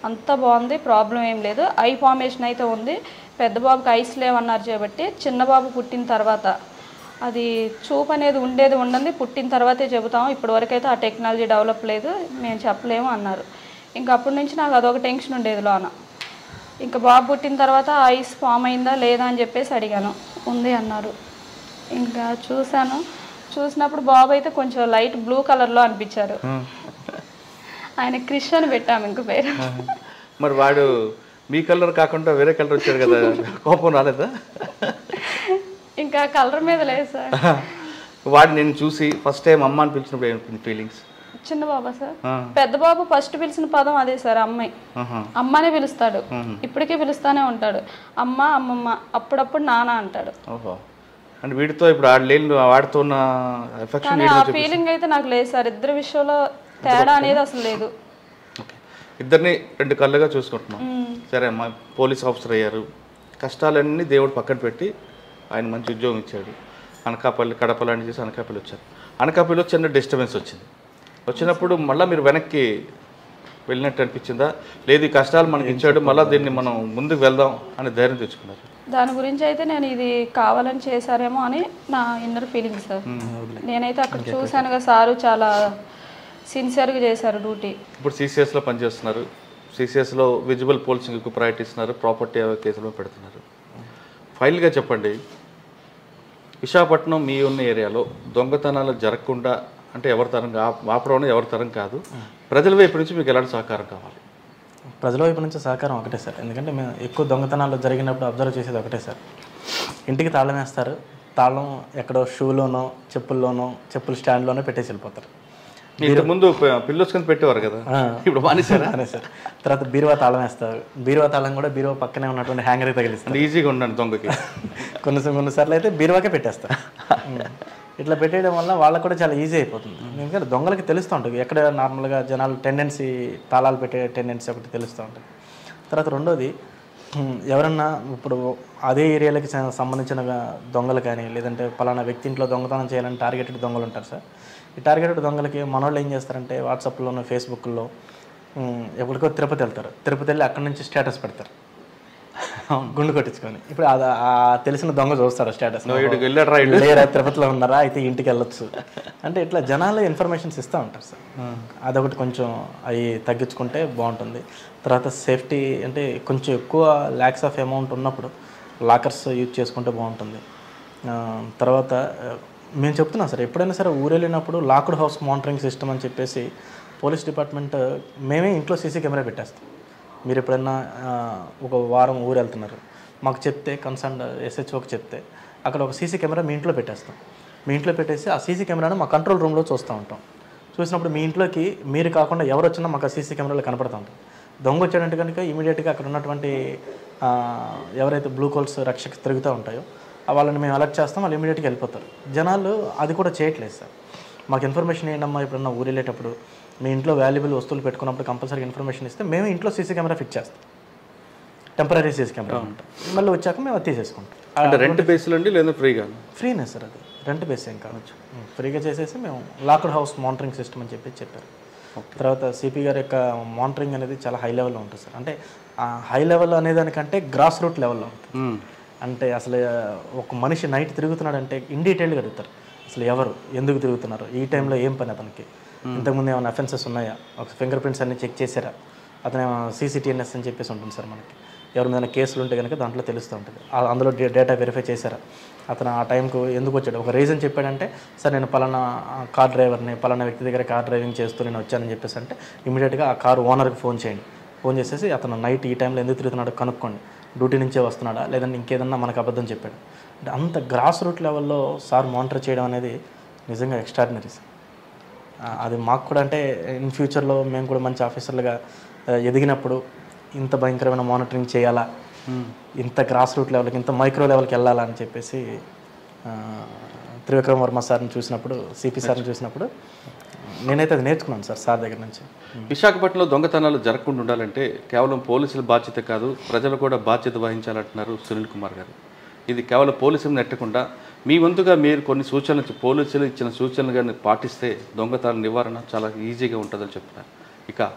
అంతా బాగుంది, ప్రాబ్లం ఏం లేదు, ఐ ఫార్మేషన్ అయితే ఉంది, పెద్ద బాబుకి ఐస్ లేవన్నారు కాబట్టి చిన్న బాబు పుట్టిన తర్వాత అది చూపు అనేది ఉండదు, పుట్టిన తర్వాతే చెబుతాం, ఇప్పటివరకు అయితే ఆ టెక్నాలజీ డెవలప్ లేదు, మేము చెప్పలేము అన్నారు. ఇంకా అప్పటి నుంచి నాకు అదొక టెన్షన్ ఉండేది లోన. ఇంకా బాబు పుట్టిన తర్వాత ఐస్ ఫామ్ అయిందా లేదా అని చెప్పేసి అడిగాను, ఉంది అన్నారు. ఇంకా చూసినప్పుడు బాబు అయితే కొంచెం లైట్ బ్లూ కలర్లో అనిపించారు. ఆయన క్రిష్ అని పెట్టాము ఇంక పేరు. మరి వాడు మీ కలర్ కాకుండా వేరే కలర్ వచ్చాడు కదా, కోపం రాలేదా? ఇంకా కలర్ మీద లేదు సార్. వాడు నేను చూసి ఫస్ట్ టైం అమ్మ అని పిలిచినప్పుడు ఏమనుకుంది ఫీలింగ్స్? చిన్న బాబా సార్, పెద్ద బాబు ఫస్ట్ పిలిచిన పదం అదే సార్, అమ్మాయి. అమ్మనే పిలుస్తాడు, ఇప్పటికే పిలుస్తానే ఉంటాడు, అమ్మ అమ్మమ్మ, అప్పుడప్పుడు నాన్న అంటాడు. ఓహో, అంటే వీడితో ఇప్పుడు వాడితో ఉన్న ఎఫెక్షన్, కానీ ఆ ఫీలింగ్ అయితే నాకు లేదు సార్. ఇద్దరు విషయంలో తేడా అనేది అసలు లేదు. ఇద్దరిని రెండు కళ్ళుగా చూసుకుంటున్నాం. సరే అమ్మా, పోలీస్ ఆఫీసర్ అయ్యారు, కష్టాలన్నీ దేవుడు పక్కన పెట్టి ఆయన మంచి ఉద్యోగం ఇచ్చాడు. అనకాపల్లి, కడప లాంటి చేసి అనకాపల్లి వచ్చారు. అనకాపల్లిలో చిన్న డిస్టర్బెన్స్ వచ్చినప్పుడు మళ్ళీ మీరు వెనక్కి వెళ్ళినట్టు అనిపించిందా? లేదు, ఈ కష్టాలు మనకి ఇచ్చాడు, మళ్ళీ దీన్ని మనం ముందుకు వెళ్దాం అని ధైర్యం తెచ్చుకున్నారు? దాని గురించి అయితే నేను ఇది కావాలని చేశారేమో అని నా ఇన్నర్ ఫీలింగ్ సార్. నేనైతే అక్కడ చూశానుగా, సారు చాలా సిన్సియర్గా చేశారు డ్యూటీ. ఇప్పుడు సిసిఎస్లో పనిచేస్తున్నారు. సిసిఎస్లో విజిబుల్ పోలీసింగ్కి ప్రయారిటీ ఇస్తున్నారు, ప్రాపర్టీ కేసులో పెడుతున్నారు. ఫైనల్గా చెప్పండి, విశాఖపట్నం మీ ఉన్న ఏరియాలో దొంగతనాలు జరగకుండా అంటే ఎవరి తరం ఆపడం ఎవరి తరం కాదు, ప్రజల వైపు నుంచి మీకు ఎలాంటి సహకారం కావాలి? ప్రజల వైపు నుంచి సహకారం ఒకటే సార్. ఎందుకంటే మేము ఎక్కువ దొంగతనాలు జరిగినప్పుడు అబ్జర్వ్ చేసేది ఒకటే సార్, ఇంటికి తాళం వేస్తారు, తాళం ఎక్కడో షూలోనో చెప్పుల స్టాండ్లోనో పెట్టేసి వెళ్ళిపోతారు. ఇంతకుముందు పిల్లోస్ కింద పెట్టేవారు కదా, ఇప్పుడు మానేశారా? సార్. తర్వాత బీరువా తాళం వేస్తారు, బీరువా తాళం కూడా బీరువా పక్కనే ఉన్నటువంటి హ్యాంగర్ తగిలిస్తారు. ఈజీగా ఉండండి దొంగకి. కొన్నిసార్లు అయితే బీరువాకే పెట్టేస్తారు. ఇట్లా పెట్టేయడం వల్ల వాళ్ళకు కూడా చాలా ఈజీ అయిపోతుంది. ఎందుకంటే దొంగలకి తెలుస్తూ ఉంటుంది ఎక్కడ నార్మల్గా జనాలు తాళాలు పెట్టే టెండెన్సీ ఒకటి తెలుస్తూ ఉంటుంది. తర్వాత రెండోది, ఎవరన్నా ఇప్పుడు అదే ఏరియాలకి సంబంధించిన దొంగలు కానీ, లేదంటే పలానా వ్యక్తి ఇంట్లో దొంగతనం చేయాలని టార్గెటెడ్ దొంగలు ఉంటారు సార్. ఈ టార్గెటెడ్ దొంగలకి మనోళ్ళు ఏం చేస్తారంటే వాట్సాప్లోనూ ఫేస్బుక్లో ఎప్పటికో తిరుపతి వెళ్తారు, తిరుపతి వెళ్ళి అక్కడి నుంచి స్టేటస్ పెడతారు గుండు కొట్టించుకొని. ఇప్పుడు తెలిసిన దొంగ చూస్తాడు స్టేటస్, లేరా తిరుపతిలో ఉన్నారా, అయితే ఇంటికి వెళ్ళొచ్చు అంటే ఇట్లా జనాలు ఇన్ఫర్మేషన్స్ ఇస్తూ ఉంటారు సార్. అదొకటి కొంచెం అవి తగ్గించుకుంటే బాగుంటుంది. తర్వాత సేఫ్టీ అంటే కొంచెం ఎక్కువ ల్యాక్స్ ఆఫ్ అమౌంట్ ఉన్నప్పుడు లాకర్స్ యూజ్ చేసుకుంటే బాగుంటుంది. తర్వాత మేము చెప్తున్నాం సార్, ఎప్పుడైనా సరే ఊరు వెళ్ళినప్పుడు లాక్డ్ హౌస్ మానిటరింగ్ సిస్టమ్ అని చెప్పేసి పోలీస్ డిపార్ట్మెంట్ మేమే ఇంట్లో సీసీ కెమెరా పెట్టేస్తాం. మీరు ఎప్పుడైనా ఒక వారం ఊరు వెళ్తున్నారు, మాకు చెప్తే కన్సర్న్ ఎస్హెచ్ఓకి చెప్తే అక్కడ ఒక సీసీ కెమెరా మీ ఇంట్లో పెట్టేస్తాం. మీ ఇంట్లో పెట్టేసి ఆ సీసీ కెమెరాను మా కంట్రోల్ రూమ్లో చూస్తూ ఉంటాం. చూసినప్పుడు మీ ఇంట్లోకి మీరు కాకుండా ఎవరు వచ్చినా మాకు ఆ సీసీ కెమెరాలో కనపడుతూ ఉంటుంది. దొంగ వచ్చాడంటే కనుక ఇమీడియట్గా అక్కడ ఉన్నటువంటి ఎవరైతే బ్లూ కోల్స్ రక్షక తిరుగుతూ ఉంటాయో వాళ్ళని మేము అలర్ట్ చేస్తాం, వాళ్ళు ఇమీడియట్గా వెళ్ళిపోతారు. జనాలు అది కూడా చేయట్లేదు సార్. మాకు ఇన్ఫర్మేషన్ ఏంటమ్మా, ఎప్పుడన్నా ఊరు వెళ్ళేటప్పుడు మీ ఇంట్లో వాల్యుబుల్ వస్తువులు పెట్టుకున్నప్పుడు కంపల్సరీ ఇన్ఫర్మేషన్ ఇస్తే మేము ఇంట్లో సీసీ కెమెరా ఫిక్స్ చేస్తాం, టెంపరీ సీసీ కెమెరా ఉంటాం. మళ్ళీ వచ్చాక మేము అది తీసేసుకుంటాం. అంటే రెంట్ బేస్లో అండి లేదా ఫ్రీగా? ఫ్రీనే సార్, అది రెంట్ బేస్ ఏం కావచ్చు, ఫ్రీగా చేసేసి మేము లాక్డ్ హౌస్ మానిటరింగ్ సిస్టమ్ అని చెప్పారు. తర్వాత సిపి గారి యొక్క మానిటరింగ్ అనేది చాలా హై లెవెల్లో ఉంటుంది సార్. అంటే హై లెవెల్ అనేదానికంటే గ్రాస్ రూట్ లెవెల్లో ఉంటుంది. అంటే అసలు ఒక మనిషి నైట్ తిరుగుతున్నాడంటే ఇన్ డీటెయిల్గా అడుగుతారు, అసలు ఎవరు, ఎందుకు తిరుగుతున్నారు, ఈ టైంలో ఏం పని అతనికి, ఇంతకుముందు ఏమైనా అఫెన్సెస్ ఉన్నాయా, ఒక ఫింగర్ ప్రింట్స్ అన్నీ చెక్ చేశారా, అతను CCTNS అని చెప్పేసి ఉంటుంది సార్. మనకి ఎవరి మీద కేసులు ఉంటే కనుక దాంట్లో తెలుస్తూ ఉంటుంది. అందులో డేటా వెరిఫై చేశారా, అతను ఆ టైంకు ఎందుకు వచ్చాడు, ఒక రీజన్ చెప్పాడంటే సార్ నేను పలానా కార్ డ్రైవర్ని, పలానా వ్యక్తి దగ్గర కార్ డ్రైవింగ్ చేస్తూ నేను వచ్చానని చెప్పేసి అంటే ఇమీడియట్గా ఆ కారు ఓనర్కి ఫోన్ చేయండి. ఫోన్ చేసేసి అతను నైట్ ఈ టైంలో ఎందుకు తిరుగుతున్నాడో కనుక్కోండి, డ్యూటీ నుంచే వస్తున్నాడా లేదంటే ఇంకేదన్నా మనకు అబద్ధం చెప్పాడు అంటే అంత గ్రాస్ రూట్ లెవెల్లో సార్ మానిటర్ చేయడం అనేది నిజంగా ఎక్స్ట్రాడినరీ సార్. అది మాకు కూడా అంటే ఇన్ ఫ్యూచర్లో మేము కూడా మంచి ఆఫీసర్లుగా ఎదిగినప్పుడు ఇంత భయంకరమైన మానిటరింగ్ చేయాలా, ఇంత గ్రాస్ రూట్ లెవెల్కి, ఇంత మైక్రో లెవెల్కి వెళ్ళాలా అని చెప్పేసి త్రివిక్రమ్ వర్మ సార్ని చూసినప్పుడు, సిపి సార్ని చూసినప్పుడు నేనైతే అది నేర్చుకున్నాను సార్ దగ్గర నుంచి. విశాఖపట్నంలో దొంగతనాలు జరగకుండా ఉండాలంటే కేవలం పోలీసుల బాధ్యత కాదు, ప్రజలు కూడా బాధ్యత వహించాలంటున్నారు సునీల్ కుమార్ గారు. ఇది కేవలం పోలీసులు నెట్టకుండా మీ వంతుగా మీరు కొన్ని సూచనలు, పోలీసులు ఇచ్చిన సూచనలు కానీ పాటిస్తే దొంగతనాల నివారణ చాలా ఈజీగా ఉంటుందని చెప్తున్నారు. ఇక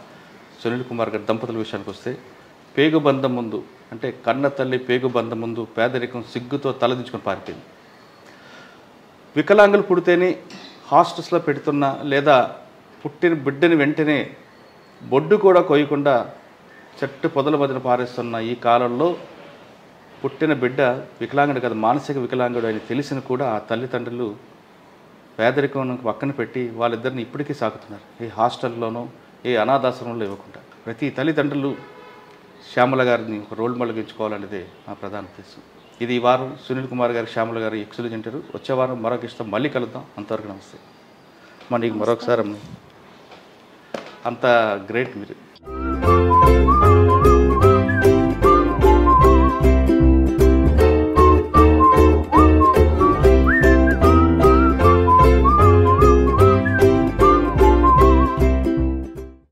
సునీల్ కుమార్ గారి దంపతుల విషయానికి వస్తే పేగుబంధం ముందు, అంటే కన్న తల్లి పేగుబంధం ముందు పేదరికం సిగ్గుతో తలదించుకొని పారిపోయింది. వికలాంగులు పుడితేనే హాస్టల్స్లో పెడుతున్న, లేదా పుట్టిన బిడ్డని వెంటనే బొడ్డు కూడా కొయ్యకుండా చెట్టు పొదల మధ్యన పారేస్తున్న ఈ కాలంలో పుట్టిన బిడ్డ వికలాంగుడు కదా, మానసిక వికలాంగుడు అని తెలిసిన కూడా ఆ తల్లిదండ్రులు పేదరికం పక్కన పెట్టి వాళ్ళిద్దరిని ఇప్పటికీ సాగుతున్నారు. ఏ హాస్టల్లోనో ఏ అనాథాశ్రమంలో ఇవ్వకుండా. ప్రతి తల్లిదండ్రులు శ్యామల గారిని ఒక రోల్ మోడల్గా ఎంచుకోవాలనేదే మా ప్రధాన ఉద్దేశం. ఇది ఈ వారం సునీల్ కుమార్ గారు, శ్యామల గారు ఎక్సలెంట్ ఇంటారు. వచ్చే వారం మరొక ఇష్టం మళ్ళీ కలుద్దాం. అంతవరకు నమస్తే. మనకి మరొకసారి అంత గ్రేట్ మీరు.